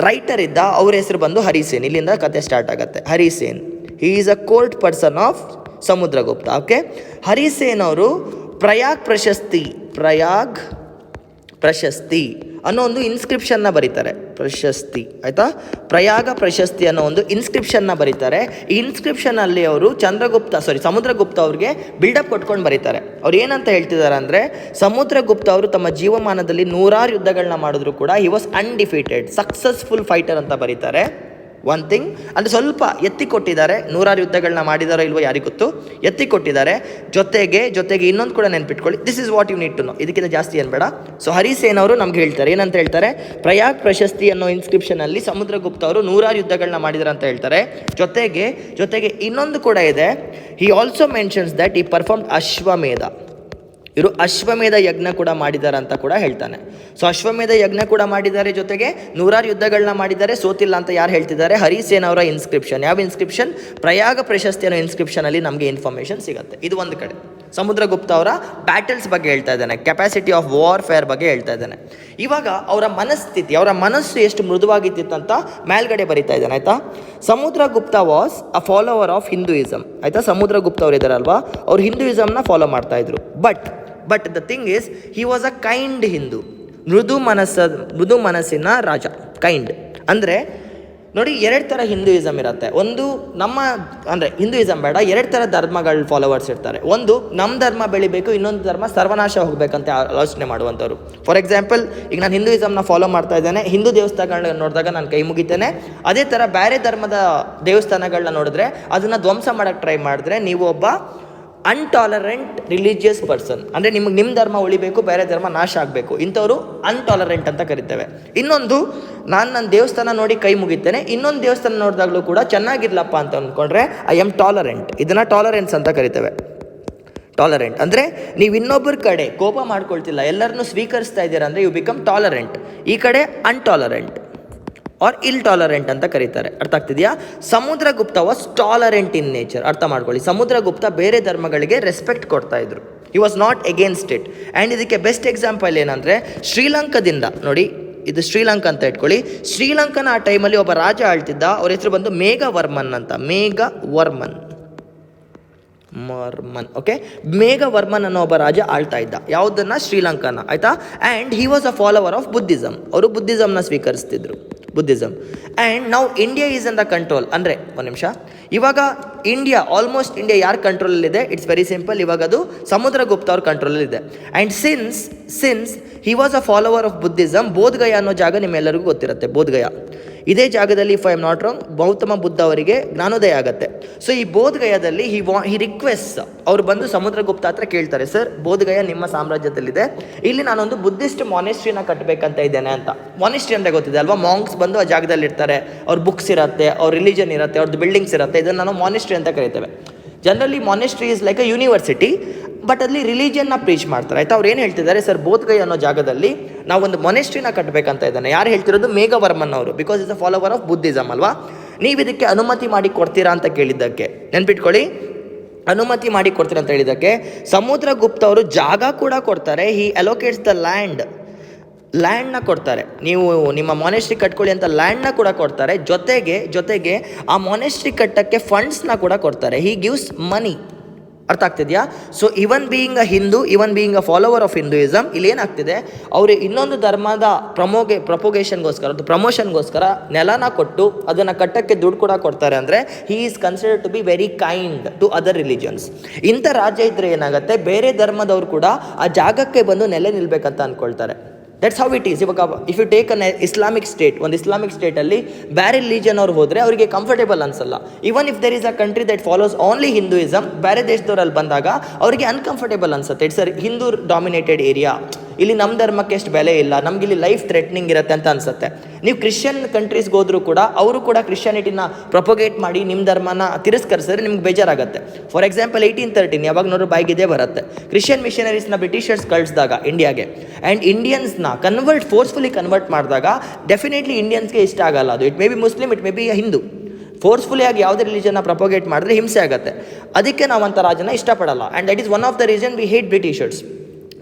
ರೈಟರ್ ಇದ್ದ, ಅವ್ರ ಹೆಸರು ಬಂದು ಹರಿಸೇನ್. ಇಲ್ಲಿಂದ ಕತೆ ಸ್ಟಾರ್ಟ್ ಆಗುತ್ತೆ. Harisen, he is a court person of Samudragupta. Okay, Harisen ಅವರು ಪ್ರಯಾಗ್ ಪ್ರಶಸ್ತಿ ಅನ್ನೋ ಒಂದು ಇನ್ಸ್ಕ್ರಿಪ್ಷನ್ನ ಬರೀತಾರೆ. ಪ್ರಶಸ್ತಿ ಆಯಿತಾ, ಪ್ರಯಾಗ ಪ್ರಶಸ್ತಿ ಅನ್ನೋ ಒಂದು ಇನ್ಸ್ಕ್ರಿಪ್ಷನ್ನ ಬರೀತಾರೆ. ಈ ಇನ್ಸ್ಕ್ರಿಪ್ಷನಲ್ಲಿ ಅವರು ಸಮುದ್ರಗುಪ್ತ ಅವ್ರಿಗೆ ಬಿಲ್ಡಪ್ ಕೊಟ್ಕೊಂಡು ಬರೀತಾರೆ. ಅವ್ರು ಏನಂತ ಹೇಳ್ತಿದ್ದಾರೆ ಅಂದರೆ, ಸಮುದ್ರಗುಪ್ತ ಅವರು ತಮ್ಮ ಜೀವಮಾನದಲ್ಲಿ 100 ಯುದ್ಧಗಳನ್ನ ಮಾಡಿದ್ರು ಕೂಡ ಹಿ ವಾಸ್ ಅನ್ಡಿಫೀಟೆಡ್, ಸಕ್ಸಸ್ಫುಲ್ ಫೈಟರ್ ಅಂತ ಬರೀತಾರೆ. ಒನ್ ಥಿಂಗ್ ಅಂದರೆ ಸ್ವಲ್ಪ ಎತ್ತಿ ಕೊಟ್ಟಿದ್ದಾರೆ, 100 ಯುದ್ಧಗಳನ್ನ ಮಾಡಿದಾರೋ ಇಲ್ವೋ ಯಾರಿಗೆ ಗೊತ್ತು, ಎತ್ತಿ ಕೊಟ್ಟಿದ್ದಾರೆ. ಜೊತೆಗೆ ಇನ್ನೊಂದು ಕೂಡ ನೆನ್ಪಿಟ್ಕೊಳ್ಳಿ, this is what you need to know, ಇದಕ್ಕಿಂತ ಜಾಸ್ತಿ ಏನು ಬೇಡ. ಸೊ ಹರಿಸೇನ್ ಅವರು ನಮ್ಗೆ ಹೇಳ್ತಾರೆ, ಏನಂತ ಹೇಳ್ತಾರೆ, ಪ್ರಯಾಗ್ ಪ್ರಶಸ್ತಿ ಅನ್ನೋ ಇನ್ಸ್ಕ್ರಿಪ್ಷನಲ್ಲಿ ಸಮುದ್ರಗುಪ್ತ ಅವರು 100 ಯುದ್ಧಗಳನ್ನ ಮಾಡಿದಾರೆ ಅಂತ ಹೇಳ್ತಾರೆ. ಜೊತೆಗೆ ಇನ್ನೊಂದು ಕೂಡ ಇದೆ, ಹಿ ಆಲ್ಸೋ ಮೆನ್ಷನ್ಸ್ ದಟ್ ಈ ಪರ್ಫಾರ್ಮ್ ಅಶ್ವಮೇಧ, ಇವರು ಅಶ್ವಮೇಧ ಯಜ್ಞ ಕೂಡ ಮಾಡಿದ್ದಾರೆ ಅಂತ ಕೂಡ ಹೇಳ್ತಾನೆ. ಸೊ ಅಶ್ವಮೇಧ ಯಜ್ಞ ಕೂಡ ಮಾಡಿದ್ದಾರೆ, ಜೊತೆಗೆ 100 ಯುದ್ಧಗಳನ್ನ ಮಾಡಿದ್ದಾರೆ, ಸೋತಿಲ್ಲ ಅಂತ ಯಾರು ಹೇಳ್ತಿದ್ದಾರೆ, ಹರಿಸೇನ್ ಅವರ ಇನ್ಸ್ಕ್ರಿಪ್ಷನ್. ಯಾವ ಇನ್ಸ್ಕ್ರಿಪ್ಷನ್? ಪ್ರಯಾಗ ಪ್ರಶಸ್ತಿ ಅನ್ನೋ ಇನ್ಸ್ಕ್ರಿಪ್ಷನಲ್ಲಿ ನಮಗೆ ಇನ್ಫಾರ್ಮೇಷನ್ ಸಿಗುತ್ತೆ. ಇದು ಒಂದು ಕಡೆ ಸಮುದ್ರಗುಪ್ತ ಅವರ ಬ್ಯಾಟಲ್ಸ್ ಬಗ್ಗೆ ಹೇಳ್ತಾ ಇದ್ದಾನೆ, ಕೆಪಾಸಿಟಿ ಆಫ್ ವಾರ್ಫೇರ್ ಬಗ್ಗೆ ಹೇಳ್ತಾ ಇದ್ದಾನೆ. ಇವಾಗ ಅವರ ಮನಸ್ಥಿತಿ, ಅವರ ಮನಸ್ಸು ಎಷ್ಟು ಮೃದುವಾಗಿತ್ತು ಅಂತ ಮೇಲ್ಗಡೆ ಬರೀತಾ ಇದ್ದಾನೆ. ಆಯಿತಾ, Samudragupta was a follower of Hinduism. ಆಯಿತಾ, ಸಮುದ್ರಗುಪ್ತ ಅವರು ಇದ್ದಾರಲ್ವಾ, ಅವ್ರು ಹಿಂದೂಯಿಸಮ್ನ ಫಾಲೋ ಮಾಡ್ತಾ ಇದ್ರು. But the thing is, he was a kind Hindu, ಮೃದು ಮನಸ್ಸಿನ ರಾಜ. ಕೈಂಡ್ ಅಂದರೆ ನೋಡಿ, 2 ಥರ ಹಿಂದೂಯಿಸಮ್ ಇರುತ್ತೆ. ಒಂದು ಅಂದರೆ ಹಿಂದೂಯಿಸಮ್ ಬೇಡ, 2 ಥರ ಧರ್ಮಗಳ ಫಾಲೋವರ್ಸ್ ಇರ್ತಾರೆ. ಒಂದು ನಮ್ಮ ಧರ್ಮ ಬೆಳಿಬೇಕು, ಇನ್ನೊಂದು ಧರ್ಮ ಸರ್ವನಾಶ ಹೋಗಬೇಕಂತ ಆಲೋಚನೆ ಮಾಡುವಂಥವ್ರು. ಫಾರ್ ಎಕ್ಸಾಂಪಲ್, ಈಗ ನಾನು ಹಿಂದೂಯಿಸಮ್ನ ಫಾಲೋ ಮಾಡ್ತಾ ಇದ್ದೇನೆ, ಹಿಂದೂ ದೇವಸ್ಥಾನಗಳನ್ನ ನೋಡಿದಾಗ ನಾನು ಕೈ ಮುಗಿತೇನೆ. ಅದೇ ಥರ ಬೇರೆ ಧರ್ಮದ ದೇವಸ್ಥಾನಗಳನ್ನ ನೋಡಿದ್ರೆ ಅದನ್ನು ಧ್ವಂಸ ಮಾಡೋಕ್ಕೆ ಟ್ರೈ ಮಾಡಿದ್ರೆ ನೀವು ಒಬ್ಬ ಅನ್ಟಾಲರೆಂಟ್ ರಿಲಿಜಿಯಸ್ ಪರ್ಸನ್. ಅಂದರೆ ನಿಮ್ಮ ಧರ್ಮ ಉಳಿಬೇಕು, ಬೇರೆ ಧರ್ಮ ನಾಶ ಆಗಬೇಕು, ಇಂಥವ್ರು ಅನ್ಟಾಲರೆಂಟ್ ಅಂತ ಕರಿತೇವೆ. ಇನ್ನೊಂದು, ನನ್ನ ದೇವಸ್ಥಾನ ನೋಡಿ ಕೈ ಮುಗಿತೇನೆ, ಇನ್ನೊಂದು ದೇವಸ್ಥಾನ ನೋಡಿದಾಗಲೂ ಕೂಡ ಚೆನ್ನಾಗಿರ್ಲಪ್ಪ ಅಂತ ಅಂದ್ಕೊಂಡ್ರೆ ಐ ಆಮ್ ಟಾಲರೆಂಟ್. ಇದನ್ನು ಟಾಲರೆನ್ಸ್ ಅಂತ ಕರಿತೇವೆ. ಟಾಲರೆಂಟ್ ಅಂದರೆ ನೀವು ಇನ್ನೊಬ್ಬರ ಕಡೆ ಕೋಪ ಮಾಡ್ಕೊಳ್ತಿಲ್ಲ, ಎಲ್ಲರನ್ನೂ ಸ್ವೀಕರಿಸ್ತಾ ಇದ್ದೀರಾ ಅಂದರೆ ಯು ಬಿಕಮ್ ಟಾಲರೆಂಟ್. ಈ ಕಡೆ ಅನ್ಟಾಲರೆಂಟ್ ಆರ್ ಇಲ್ ಟಾಲರೆಂಟ್ ಅಂತ ಕರೀತಾರೆ. ಅರ್ಥ ಆಗ್ತಿದೆಯಾ? Samudragupta was tolerant in nature. ಅರ್ಥ ಮಾಡ್ಕೊಳ್ಳಿ, ಸಮುದ್ರಗುಪ್ತ ಬೇರೆ ಧರ್ಮಗಳಿಗೆ ರೆಸ್ಪೆಕ್ಟ್ ಕೊಡ್ತಾ ಇದ್ರು. He was not against it. And ಇದಕ್ಕೆ ಬೆಸ್ಟ್ ಎಕ್ಸಾಂಪಲ್ ಏನಂದರೆ, ಶ್ರೀಲಂಕಾದಿಂದ ನೋಡಿ, ಇದು ಶ್ರೀಲಂಕಾ ಅಂತ ಇಟ್ಕೊಳ್ಳಿ. ಶ್ರೀಲಂಕನ ಆ ಟೈಮಲ್ಲಿ ಒಬ್ಬ ರಾಜ ಆಳ್ತಿದ್ದ, ಅವ್ರ ಹೆಸರು ಬಂದು ಮೇಘವರ್ಮನ್ ಅಂತ. ಮೇಘವರ್ಮನ್ ಓಕೆ, ಮೇಘವರ್ಮನ್ ಅನ್ನೋ ಒಬ್ಬ ರಾಜ ಆಳ್ತಾ ಇದ್ದ. ಯಾವುದನ್ನು? ಶ್ರೀಲಂಕಾನ. ಆಯಿತಾ, and he was a follower of Buddhism. ಅವರು ಬುದ್ಧಿಸಮ್ನ ಸ್ವೀಕರಿಸ್ತಿದ್ರು, ಬುದ್ಧಿಸಮ್. ಆ್ಯಂಡ್ ನಾವು India is in the control. ಅಂದರೆ ಒಂದು ನಿಮಿಷ, ಇವಾಗ ಆಲ್ಮೋಸ್ಟ್ ಇಂಡಿಯಾ ಯಾರ ಕಂಟ್ರೋಲಲ್ಲಿದೆ? It's very simple. ಇವಾಗ ಅದು ಸಮುದ್ರಗುಪ್ತ ಅವ್ರ ಕಂಟ್ರೋಲಲ್ಲಿದೆ. And since he was a follower of Buddhism, Bodhgaya ಅನ್ನೋ ಜಾಗ ನಿಮ್ಮೆಲ್ಲರಿಗೂ ಗೊತ್ತಿರುತ್ತೆ. ಬೋಧ್ಗಯ, ಇದೇ ಜಾಗದಲ್ಲಿ if I am not wrong Gautama Buddha ಅವರಿಗೆ ಜ್ಞಾನೋದಯ ಆಗುತ್ತೆ. ಸೊ ಈ ಬೋಧ್ಗಯದಲ್ಲಿ ಹಿ ರಿಕ್ವೆಸ್ಟ್, ಅವ್ರು ಬಂದು ಸಮುದ್ರಗುಪ್ತ ಹತ್ರ ಕೇಳ್ತಾರೆ, ಸರ್ ಬೋಧ್ಗಯ ನಿಮ್ಮ ಸಾಮ್ರಾಜ್ಯದಲ್ಲಿದೆ, ಇಲ್ಲಿ ನಾನೊಂದು ಬುದ್ಧಿಸ್ಟ್ ಮಾನೆಸ್ಟ್ರಿನ ಕಟ್ಟಬೇಕಂತ ಇದ್ದೇನೆ ಅಂತ. ಮಾನೆಸ್ಟ್ರಿ ಅಂದರೆ ಗೊತ್ತಿದೆ ಅಲ್ವಾ, ಮಾಂಕ್ಸ್ ಬಂದು ಆ ಜಾಗದಲ್ಲಿ ಇರ್ತಾರೆ, ಅವ್ರ ಬುಕ್ಸ್ ಇರುತ್ತೆ, ಅವ್ರ ರಿಲಿಜನ್ ಇರುತ್ತೆ, ಅವ್ರದ್ದು ಬಿಲ್ಡಿಂಗ್ಸ್ ಇರುತ್ತೆ. ಇದನ್ನು ನಾವು ಮಾನೆಸ್ಟ್ರಿ ಅಂತ ಕರಿತೇವೆ. Generally monastery is like a university, but ಅಲ್ಲಿ ರಿಲಿಜಿಯನ್ನ ಪ್ರೀಚ್ ಮಾಡ್ತಾರೆ. ಆಯಿತಾ, ಅವ್ರು ಏನು ಹೇಳ್ತಿದ್ದಾರೆ, ಸರ್ ಬೋಧ್ಗಯ ಅನ್ನೋ ಜಾಗದಲ್ಲಿ ನಾವೊಂದು ಮೊನೆಸ್ಟ್ರಿನ ಕಟ್ಟಬೇಕಂತ ಇದ್ದಾನೆ. ಯಾರು ಹೇಳ್ತಿರೋದು? ಮೇಘವರ್ಮನ್ ಅವರು, because is a follower of Buddhism ಅಲ್ವಾ. ನೀವು ಇದಕ್ಕೆ ಅನುಮತಿ ಮಾಡಿ ಕೊಡ್ತೀರಾ ಅಂತ ಕೇಳಿದ್ದಕ್ಕೆ, ನೆನ್ಪಿಟ್ಕೊಳ್ಳಿ, ಅನುಮತಿ ಮಾಡಿ ಕೊಡ್ತೀರಾ ಅಂತ ಹೇಳಿದ್ದಕ್ಕೆ ಸಮುದ್ರಗುಪ್ತ ಅವರು ಜಾಗ ಕೂಡ ಕೊಡ್ತಾರೆ. ಹಿ ಅಲೋಕೇಟ್ಸ್ ದ ಲ್ಯಾಂಡ್ನ ಕೊಡ್ತಾರೆ. ನೀವು ನಿಮ್ಮ ಮೊನೆಸ್ಟ್ರಿ ಕಟ್ಕೊಳ್ಳಿ ಅಂತ ಲ್ಯಾಂಡ್ನ ಕೂಡ ಕೊಡ್ತಾರೆ. ಜೊತೆಗೆ ಆ ಮೊನೆಸ್ಟ್ರಿ ಕಟ್ಟಕ್ಕೆ ಫಂಡ್ಸ್ನ ಕೂಡ ಕೊಡ್ತಾರೆ. He gives money. ಅರ್ಥ ಆಗ್ತಿದೆಯಾ? So even being a Hindu, even being a follower of Hinduism, ಇಲ್ಲಿ ಏನಾಗ್ತಿದೆ, ಅವರು ಇನ್ನೊಂದು ಧರ್ಮದ ಪ್ರಮೋಷನ್ಗೋಸ್ಕರ ನೆಲನ ಕೊಟ್ಟು ಅದನ್ನು ಕಟ್ಟಕ್ಕೆ ದುಡ್ಡು ಕೂಡ ಕೊಡ್ತಾರೆ. ಅಂದರೆ he is considered to be very kind to other religions. ಇಂಥ ರಾಜ್ಯ ಇದ್ದರೆ ಏನಾಗುತ್ತೆ, ಬೇರೆ ಧರ್ಮದವರು ಕೂಡ ಆ ಜಾಗಕ್ಕೆ ಬಂದು ನೆಲೆ ನಿಲ್ಬೇಕಂತ ಅಂದ್ಕೊಳ್ತಾರೆ. That's how it is. ಇವಾಗ if you take an Islamic state, ಒಂದು ಇಸ್ಲಾಮಿಕ್ ಸ್ಟೇಟಲ್ಲಿ ಬೇರೆ ರಿಲಿಜನ್ ಅವ್ರು ಹೋದರೆ ಅವರಿಗೆ ಕಂಫರ್ಟೇಬಲ್ ಅನ್ಸಲ್ಲ. Even if there is a country that follows only Hinduism, ಬೇರೆ ದೇಶದವರಲ್ಲಿ ಬಂದಾಗ ಅವರಿಗೆ ಅನ್ಕಂಫರ್ಟೇಬಲ್ ಅನ್ಸುತ್ತೆ. ಇಟ್ಸ್ ಹಿಂದೂ ಡಾಮಿನೇಟೆಡ್ ಏರಿಯಾ, ಇಲ್ಲಿ ನಮ್ಮ ಧರ್ಮಕ್ಕೆ ಎಷ್ಟು ಬೆಲೆ ಇಲ್ಲ, ನಮ್ಗೆ ಇಲ್ಲಿ ಲೈಫ್ ಥ್ರೆಟ್ನಿಂಗ್ ಇರುತ್ತೆ ಅಂತ ಅನ್ಸುತ್ತೆ. ನೀವು ಕ್ರಿಶ್ಚಿಯನ್ ಕಂಟ್ರೀಸ್ಗೆ ಹೋದರೂ ಕೂಡ ಅವರು ಕೂಡ ಕ್ರಿಶ್ಚಿಯಾನಿಟಿನ ಪ್ರೊಪೊಗೇಟ್ ಮಾಡಿ ನಿಮ್ಮ ಧರ್ಮನ ತಿರಸ್ಕರಿಸಿದ್ರೆ ನಿಮ್ಗೆ ಬೇಜಾರಾಗುತ್ತೆ. ಫಾರ್ ಎಕ್ಸಾಂಪಲ್ 1813 ಯಾವಾಗ ನೋಡ್ರು ಬಾಯಿಗೆ ಬರುತ್ತೆ, ಕ್ರಿಶ್ಚಿಯನ್ ಮಿಷನರೀಸ್ನ ಬ್ರಿಟಿಷರ್ಸ್ ಕಳಿಸಿದಾಗ ಇಂಡಿಯಾಗೆ, ಆ್ಯಂಡ್ ಇಂಡಿಯನ್ಸ್ನ ಫೋರ್ಸ್ಫುಲಿ ಕನ್ವರ್ಟ್ ಮಾಡಿದಾಗ ಡೆಫಿನೆಟ್ಲಿ ಇಂಡಿಯನ್ಸ್ಗೆ ಇಷ್ಟ ಆಗಲ್ಲ. ಅದು it may B Muslim, it may B Hindu. Forcefully ಆಗಿ ಯಾವುದೇ ರಿಲಿಜನ್ನ ಪ್ರೊಪೊಗೇಟ್ ಮಾಡಿದ್ರೆ ಹಿಂಸೆ ಆಗುತ್ತೆ. ಅದಕ್ಕೆ ನಾವು ಅಂಥ ರಾಜನ ಇಷ್ಟಪಡಲ್ಲ. And that is one of the reason we hate Britishers.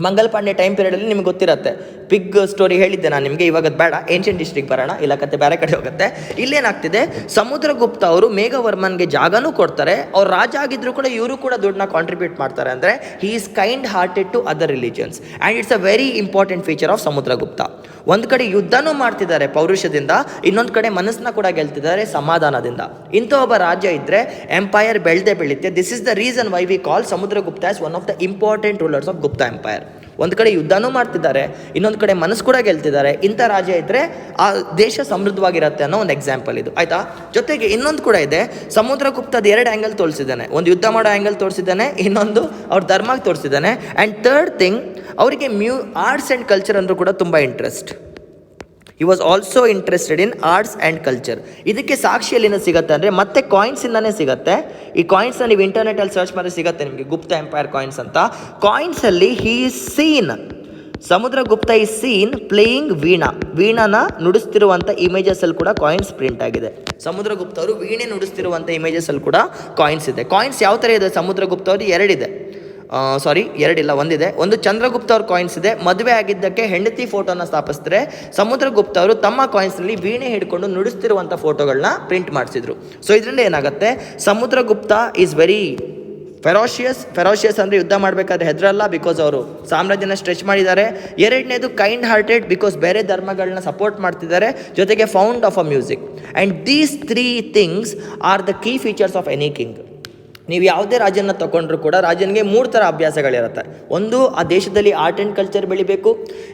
Mangal Pandey time ಪೀರಿಯಡಲ್ಲಿ ನಿಮ್ಗೆ ಗೊತ್ತಿರುತ್ತೆ, ಬಿಗ್ ಸ್ಟೋರಿ ಹೇಳಿದ್ದೆ ನಾನು ನಿಮಗೆ. ಇವಾಗ ಬೇಡ, ಏನ್ಷಿಯಂಟ್ ಹಿಸ್ಟ್ರಿಗೆ ಬರೋಣ, ಇಲ್ಲ ಕತೆ ಬೇರೆ ಕಡೆ ಹೋಗುತ್ತೆ. ಇಲ್ಲೇನಾಗ್ತಿದೆ, ಸಮುದ್ರಗುಪ್ತ ಅವರು ಮೇಘವರ್ಮನ್ಗೆ ಜಾಗನೂ ಕೊಡ್ತಾರೆ, ಅವ್ರು ರಾಜ ಆಗಿದ್ರು ಕೂಡ ಇವರು ಕೂಡ ದುಡ್ಡನ್ನ ಕಾಂಟ್ರಿಬ್ಯೂಟ್ ಮಾಡ್ತಾರೆ. ಅಂದರೆ he is kind hearted to other religions and it's a very important feature of Samudragupta. ಒಂದು ಕಡೆ ಯುದ್ಧನೂ ಮಾಡ್ತಿದ್ದಾರೆ ಪೌರುಷದಿಂದ, ಇನ್ನೊಂದು ಕಡೆ ಮನಸ್ಸನ್ನ ಕೂಡ ಗೆಲ್ತಿದ್ದಾರೆ ಸಮಾಧಾನದಿಂದ. ಇಂಥ ಒಬ್ಬ ರಾಜ್ಯ ಇದ್ದರೆ ಎಂಪೈರ್ ಬೆಳೆದೇ ಬೆಳೆಯುತ್ತೆ. This is the reason why we call Samudragupta as one of the important rulers of Gupta empire. ಒಂದು ಕಡೆ ಯುದ್ಧನೂ ಮಾಡ್ತಿದ್ದಾರೆ, ಇನ್ನೊಂದು ಕಡೆ ಮನಸ್ಸು ಕೂಡ ಗೆಲ್ತಿದ್ದಾರೆ. ಇಂಥ ರಾಜ್ಯ ಇದ್ದರೆ ಆ ದೇಶ ಸಮೃದ್ಧವಾಗಿರುತ್ತೆ ಅನ್ನೋ ಒಂದು ಎಕ್ಸಾಂಪಲ್ ಇದು, ಆಯಿತಾ. ಜೊತೆಗೆ ಇನ್ನೊಂದು ಕೂಡ ಇದೆ, ಸಮುದ್ರಗುಪ್ತದ 2 ಆ್ಯಂಗಲ್ ತೋರಿಸಿದ್ದಾನೆ. ಒಂದು ಯುದ್ಧ ಮಾಡೋ ಆ್ಯಂಗಲ್ ತೋರಿಸಿದ್ದಾನೆ, ಇನ್ನೊಂದು ಅವ್ರ ಧರ್ಮಕ್ಕೆ ತೋರಿಸಿದ್ದಾನೆ. ಆ್ಯಂಡ್ ಥರ್ಡ್ ಥಿಂಗ್, ಅವರಿಗೆ ಆರ್ಟ್ಸ್ ಆ್ಯಂಡ್ ಕಲ್ಚರ್ ಅಂದರೂ ಕೂಡ ತುಂಬ interest. He was also interested in arts and culture. ಇದಕ್ಕೆ ಸಾಕ್ಷಿ ಎಲ್ಲಿಂದ ಸಿಗುತ್ತೆ ಅಂದರೆ ಮತ್ತೆ ಕಾಯಿನ್ಸಿಂದನೇ ಸಿಗುತ್ತೆ. ಈ ಕಾಯಿನ್ಸ್ನ ನೀವು ಇಂಟರ್ನೆಟಲ್ಲಿ ಸರ್ಚ್ ಮಾಡಿದ್ರೆ ಸಿಗುತ್ತೆ ನಿಮಗೆ, ಗುಪ್ತಾ ಎಂಪೈರ್ ಕಾಯಿನ್ಸ್ ಅಂತ. ಕಾಯಿನ್ಸಲ್ಲಿ he is seen, Samudragupta is seen playing ವೀಣಾನ ನುಡಿಸ್ತಿರುವಂಥ ಇಮೇಜಸಲ್ಲಿ ಕೂಡ ಕಾಯಿನ್ಸ್ ಪ್ರಿಂಟ್ ಆಗಿದೆ. ಸಮುದ್ರಗುಪ್ತ ಅವರು ವೀಣೆ ನುಡಿಸ್ತಿರುವಂಥ ಇಮೇಜಸಲ್ಲಿ ಕೂಡ ಕಾಯಿನ್ಸ್ ಇದೆ. ಕಾಯಿನ್ಸ್ ಯಾವ ಥರ ಇದೆ ಸಮುದ್ರಗುಪ್ತ ಅವ್ರದ್ದು? 2 ಇದೆ, ಎರಡಿಲ್ಲ, ಒಂದಿದೆ. ಒಂದು ಚಂದ್ರಗುಪ್ತ ಅವ್ರ ಕಾಯಿನ್ಸ್ ಇದೆ, ಮದುವೆ ಆಗಿದ್ದಕ್ಕೆ ಹೆಂಡತಿ ಫೋಟೋನ ಸ್ಥಾಪಿಸಿದ್ರೆ ಫೋಟೋನ ಅವರು ತಮ್ಮ ಕಾಯಿನ್ಸ್ನಲ್ಲಿ ವೀಣೆ ಹಿಡ್ಕೊಂಡು ನುಡಿಸ್ತಿರುವಂಥ ಫೋಟೋಗಳನ್ನ ಪ್ರಿಂಟ್ ಮಾಡಿಸಿದ್ರು. ಸೊ ಇದರಿಂದ ಏನಾಗುತ್ತೆ, ಸಮುದ್ರಗುಪ್ತ ಈಸ್ ವೆರಿ ಫೆರೋಷಿಯಸ್ ಅಂದರೆ ಯುದ್ಧ ಮಾಡಬೇಕಾದ್ರೆ ಹೆದರಲ್ಲ, ಬಿಕಾಸ್ ಅವರು ಸಾಮ್ರಾಜ್ಯನ ಸ್ಟ್ರೆಚ್ ಮಾಡಿದ್ದಾರೆ. ಎರಡನೇದು ಕೈಂಡ್ ಹಾರ್ಟೆಡ್, ಬಿಕಾಸ್ ಬೇರೆ ಧರ್ಮಗಳನ್ನ ಸಪೋರ್ಟ್ ಮಾಡ್ತಿದ್ದಾರೆ. ಜೊತೆಗೆ found of a music. And these 3 things are the key features of any king. ನೀವು ಯಾವುದೇ ರಾಜ್ಯನ ತಗೊಂಡ್ರು ಕೂಡ ರಾಜನಿಗೆ 3 ಥರ ಅಭ್ಯಾಸಗಳಿರುತ್ತೆ. ಒಂದು, ಆ ದೇಶದಲ್ಲಿ ಆರ್ಟ್ ಆ್ಯಂಡ್ ಕಲ್ಚರ್ ಬೆಳಿಬೇಕು.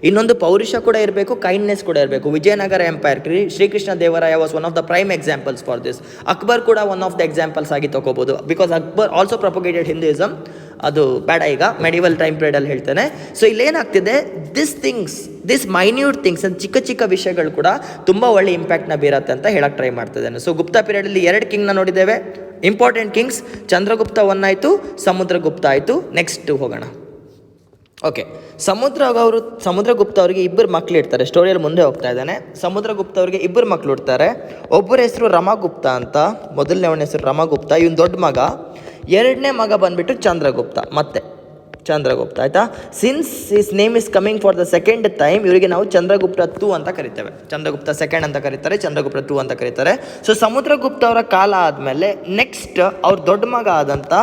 ಇನ್ನೊಂದು, ಪೌರುಷ ಕೂಡ ಇರಬೇಕು, ಕೈಂಡ್ನೆಸ್ ಕೂಡ ಇರಬೇಕು. Vijayanagara empire, Srikrishna Devaraya was one of the prime examples for this. Akbar ಕೂಡ ಒನ್ ಆಫ್ ದ ಎಕ್ಸಾಂಪಲ್ಸ್ ಆಗಿ ತಗೋಬೋದು, because Akbar also propagated Hinduism. ಅದು ಬೇಡ, ಈಗ ಮೆಡಿವಲ್ ಟೈಮ್ ಪೀರಿಯಡಲ್ಲಿ ಹೇಳ್ತೇನೆ. ಸೊ ಇಲ್ಲೇನಾಗ್ತಿದೆ, ದಿಸ್ ಮೈನ್ಯೂಟ್ ಥಿಂಗ್ಸ್, ಚಿಕ್ಕ ಚಿಕ್ಕ ವಿಷಯಗಳು ಕೂಡ ತುಂಬ ಒಳ್ಳೆ ಇಂಪ್ಯಾಕ್ಟ್ನ ಬೀರತ್ತೆ ಅಂತ ಹೇಳಕ್ಕೆ ಟ್ರೈ ಮಾಡ್ತಿದ್ದೇನೆ. ಸೊ ಗುಪ್ತಾ ಪೀರಿಯಡಲ್ಲಿ 2 ಕಿಂಗ್ನ ನೋಡಿದ್ದೇವೆ, ಇಂಪಾರ್ಟೆಂಟ್ ಕಿಂಗ್ಸ್. ಚಂದ್ರಗುಪ್ತ 1 ಆಯಿತು, ಸಮುದ್ರಗುಪ್ತ ಆಯಿತು. ನೆಕ್ಸ್ಟ್ ಹೋಗೋಣ. ಓಕೆ, ಸಮುದ್ರಗುಪ್ತ ಅವರಿಗೆ 2 ಮಕ್ಕಳು ಇರ್ತಾರೆ. ಸ್ಟೋರಿಯಲ್ಲಿ ಮುಂದೆ ಹೋಗ್ತಾ ಇದ್ದಾನೆ. ಸಮುದ್ರಗುಪ್ತ ಅವರಿಗೆ 2 ಮಕ್ಕಳು ಇರ್ತಾರೆ. ಒಬ್ಬರ ಹೆಸರು ರಮಗುಪ್ತ ಅಂತ, ಮೊದಲನೇವನ ಹೆಸರು ರಮಗುಪ್ತ, ಇವನು ದೊಡ್ಡ ಮಗ. 2ನೇ ಮಗ ಬಂದುಬಿಟ್ಟು ಚಂದ್ರಗುಪ್ತ, ಮತ್ತೆ ಚಂದ್ರಗುಪ್ತ, ಆಯಿತಾ. Since his name is coming for the second time, ಇವರಿಗೆ ನಾವು ಚಂದ್ರಗುಪ್ತ 2 ಅಂತ ಕರಿತೇವೆ. ಚಂದ್ರಗುಪ್ತ 2 ಅಂತ ಕರೀತಾರೆ, ಚಂದ್ರಗುಪ್ತ 2 ಅಂತ ಕರೀತಾರೆ. ಸೊ ಸಮುದ್ರಗುಪ್ತ ಅವರ ಕಾಲ ಆದಮೇಲೆ ನೆಕ್ಸ್ಟ್ ಅವ್ರ ದೊಡ್ಡ ಮಗ ಆದಂಥ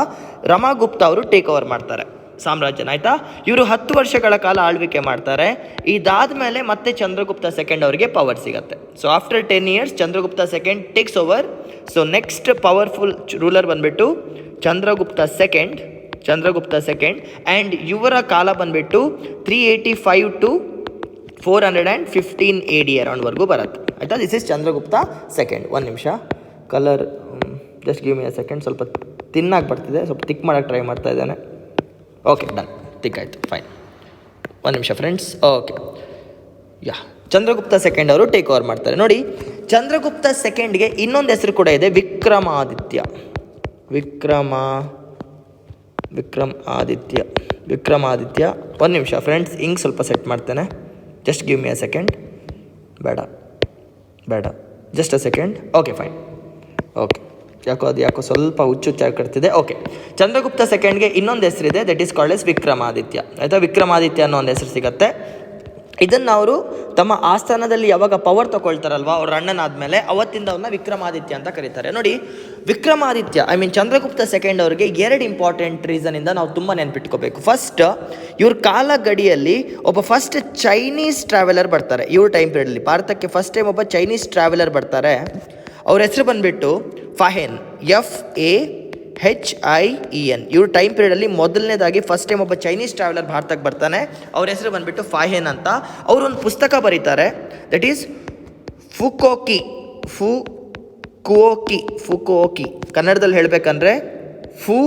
ರಮಗುಪ್ತ ಅವರು ಟೇಕ್ ಓವರ್ ಮಾಡ್ತಾರೆ ಸಾಮ್ರಾಜ್ಯನ, ಆಯಿತಾ. ಇವರು 10 ವರ್ಷಗಳ ಕಾಲ ಆಳ್ವಿಕೆ ಮಾಡ್ತಾರೆ. ಇದಾದಮೇಲೆ ಮತ್ತೆ ಚಂದ್ರಗುಪ್ತ 2 ಅವರಿಗೆ ಪವರ್ ಸಿಗುತ್ತೆ. So after 10 years Chandragupta 2 takes over. So next powerful ruler ಬಂದುಬಿಟ್ಟು ಚಂದ್ರಗುಪ್ತ 2 ಆ್ಯಂಡ್ ಇವರ ಕಾಲ ಬಂದುಬಿಟ್ಟು 385 to 415 AD ಅರೌಂಡ್ವರೆಗೂ ಬರುತ್ತೆ, ಆಯಿತಾ. This is Chandragupta 2. 1 ನಿಮಿಷ, colour just give me a second. ಸ್ವಲ್ಪ ತಿನ್ನಾಗಿ ಬರ್ತಿದೆ, ಸ್ವಲ್ಪ ತಿಕ್ ಮಾಡೋಕ್ಕೆ ಟ್ರೈ ಮಾಡ್ತಾ ಇದ್ದಾನೆ. ಓಕೆ, ಡನ್, ತಿಕ್ ಆಯಿತು, ಫೈನ್. 1 ನಿಮಿಷ ಫ್ರೆಂಡ್ಸ್. ಓಕೆ, ಚಂದ್ರಗುಪ್ತ 2 ಅವರು ಟೇಕ್ ಓವರ್ ಮಾಡ್ತಾರೆ. ನೋಡಿ, ಚಂದ್ರಗುಪ್ತ 2ಗೆ ಇನ್ನೊಂದು ಹೆಸರು ಕೂಡ ಇದೆ, ವಿಕ್ರಮಾದಿತ್ಯ. 1 ನಿಮಿಷ ಫ್ರೆಂಡ್ಸ್, ಹಿಂಗೆ ಸ್ವಲ್ಪ ಸೆಟ್ ಮಾಡ್ತೇನೆ. Just give me a second. ಬೇಡ, just a second. Okay, fine. Okay, ಯಾಕೋ ಸ್ವಲ್ಪ ಹುಚ್ಚುಚ್ಚಾಗಿ ಕಟ್ತಿದೆ. ಓಕೆ, ಚಂದ್ರಗುಪ್ತ 2ಗೆ ಇನ್ನೊಂದು ಹೆಸರಿದೆ, that is called as Vikramaditya, ಆಯಿತಾ. ವಿಕ್ರಮಾದಿತ್ಯ ಅನ್ನೋ ಒಂದು ಹೆಸರು ಸಿಗುತ್ತೆ. ಇದನ್ನು ಅವರು ತಮ್ಮ ಆಸ್ಥಾನದಲ್ಲಿ ಯಾವಾಗ ಪವರ್ ತಗೊಳ್ತಾರಲ್ವ, ಅವ್ರ ಅಣ್ಣನಾದ್ಮೇಲೆ, ಅವತ್ತಿಂದ ಅವ್ರನ್ನ ವಿಕ್ರಮಾದಿತ್ಯ ಅಂತ ಕರೀತಾರೆ. ನೋಡಿ, ವಿಕ್ರಮಾದಿತ್ಯ ಚಂದ್ರಗುಪ್ತ 2 ಅವರಿಗೆ 2 ಇಂಪಾರ್ಟೆಂಟ್ ರೀಸನಿಂದ ನಾವು ತುಂಬ ನೆನ್ಪಿಟ್ಕೋಬೇಕು. ಫಸ್ಟ್, ಇವ್ರ ಕಾಲ ಗಡಿಯಲ್ಲಿ ಒಬ್ಬ ಫಸ್ಟ್ ಚೈನೀಸ್ ಟ್ರಾವೆಲರ್ ಬರ್ತಾರೆ. ಇವ್ರ ಟೈಮ್ ಪೀರಿಯಡಲ್ಲಿ ಭಾರತಕ್ಕೆ ಫಸ್ಟ್ ಟೈಮ್ ಒಬ್ಬ ಚೈನೀಸ್ ಟ್ರಾವೆಲರ್ ಬರ್ತಾರೆ. ಅವ್ರ ಹೆಸರು ಬಂದುಬಿಟ್ಟು ಫಹೆನ್, FAHIEN. ಇವ್ರ ಟೈಮ್ ಪೀರಿಯಡಲ್ಲಿ ಮೊದಲನೇದಾಗಿ ಫಸ್ಟ್ ಟೈಮ್ ಒಬ್ಬ ಚೈನೀಸ್ ಟ್ರಾವೆಲರ್ ಭಾರತಕ್ಕೆ ಬರ್ತಾನೆ. ಅವ್ರ ಹೆಸರು ಬಂದುಬಿಟ್ಟು ಫಹೆನ್ ಅಂತ. ಅವರು ಒಂದು ಪುಸ್ತಕ ಬರೀತಾರೆ, ದಟ್ ಈಸ್ ಫುಕೋಕಿ. ಕನ್ನಡದಲ್ಲಿ ಹೇಳಬೇಕಂದ್ರೆ ಫೂ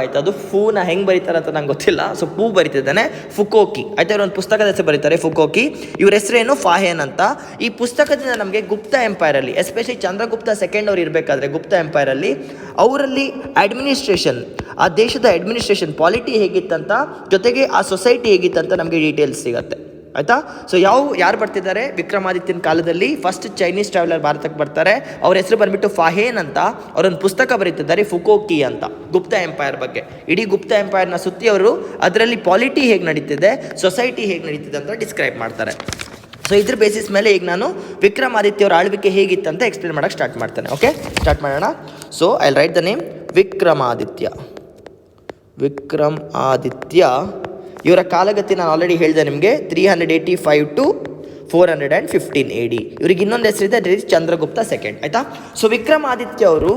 ಆಯ್ತು. ಅದು ಫೂನ ಹೆಂಗೆ ಬರೀತಾರೆ ಅಂತ ನಂಗೆ ಗೊತ್ತಿಲ್ಲ. ಸೊ ಫೂ ಬರೀತಿದ್ದಾನೆ, ಫುಕೋಕಿ ಆಯ್ತಾ. ಇವರು ಒಂದು ಪುಸ್ತಕದ ಹೆಸರು ಬರೀತಾರೆ, ಫುಕೋಕಿ. ಇವ್ರ ಹೆಸರೇನು ಫಹೆನ್ ಅಂತ. ಈ ಪುಸ್ತಕದಿಂದ ನಮಗೆ ಗುಪ್ತಾ ಎಂಪೈರಲ್ಲಿ, ಎಸ್ಪೆಷಲಿ ಚಂದ್ರಗುಪ್ತ 2 ಅವ್ರು ಇರಬೇಕಾದ್ರೆ ಗುಪ್ತಾ ಎಂಪೈರಲ್ಲಿ ಅವರಲ್ಲಿ ಅಡ್ಮಿನಿಸ್ಟ್ರೇಷನ್, ಆ ದೇಶದ ಅಡ್ಮಿನಿಸ್ಟ್ರೇಷನ್ ಪಾಲಿಟಿ ಹೇಗಿತ್ತಂತ, ಜೊತೆಗೆ ಆ ಸೊಸೈಟಿ ಹೇಗಿತ್ತಂತ ನಮಗೆ ಡೀಟೇಲ್ಸ್ ಸಿಗುತ್ತೆ. ಆಯಿತಾ. ಸೊ ಯಾರು ಬರ್ತಿದ್ದಾರೆ ವಿಕ್ರಮಾದಿತ್ಯನ ಕಾಲದಲ್ಲಿ? ಫಸ್ಟ್ ಚೈನೀಸ್ ಟ್ರಾವೆಲರ್ ಭಾರತಕ್ಕೆ ಬರ್ತಾರೆ. ಅವ್ರ ಹೆಸರು ಬಂದ್ಬಿಟ್ಟು ಫಾಹೇನ್ ಅಂತ. ಅವರೊಂದು ಪುಸ್ತಕ ಬರೀತಿದ್ದಾರೆ ಫುಕೋಕಿ ಅಂತ, ಗುಪ್ತ ಎಂಪೈರ್ ಬಗ್ಗೆ. ಇಡೀ ಗುಪ್ತ ಎಂಪೈರ್ನ ಸುತ್ತಿ ಅವರು ಅದರಲ್ಲಿ ಪಾಲಿಟಿ ಹೇಗೆ ನಡೀತಿದೆ, ಸೊಸೈಟಿ ಹೇಗೆ ನಡೀತಿದೆ ಅಂತ ಡಿಸ್ಕ್ರೈಬ್ ಮಾಡ್ತಾರೆ. ಸೊ ಇದ್ರ ಬೇಸಿಸ್ ಮೇಲೆ ಈಗ ನಾನು ವಿಕ್ರಮಾದಿತ್ಯ ಅವರ ಆಳ್ವಿಕೆ ಹೇಗಿತ್ತಂತ ಎಕ್ಸ್ಪ್ಲೇನ್ ಮಾಡೋಕ್ಕೆ ಸ್ಟಾರ್ಟ್ ಮಾಡ್ತೇನೆ. ಓಕೆ, ಸ್ಟಾರ್ಟ್ ಮಾಡೋಣ. So I right the name Vikramaditya. ಇವರ ಕಾಲಗತಿ ನಾನು ಆಲ್ರೆಡಿ ಹೇಳಿದೆ ನಿಮಗೆ, 385 to 415 AD. ಇವ್ರಿಗೆ ಇನ್ನೊಂದು ಹೆಸರಿದೆ, ದಟ್ ಈಸ್ ಚಂದ್ರಗುಪ್ತ ಸೆಕೆಂಡ್. ಆಯಿತಾ. ಸೊ ವಿಕ್ರಮಾದಿತ್ಯ ಅವರು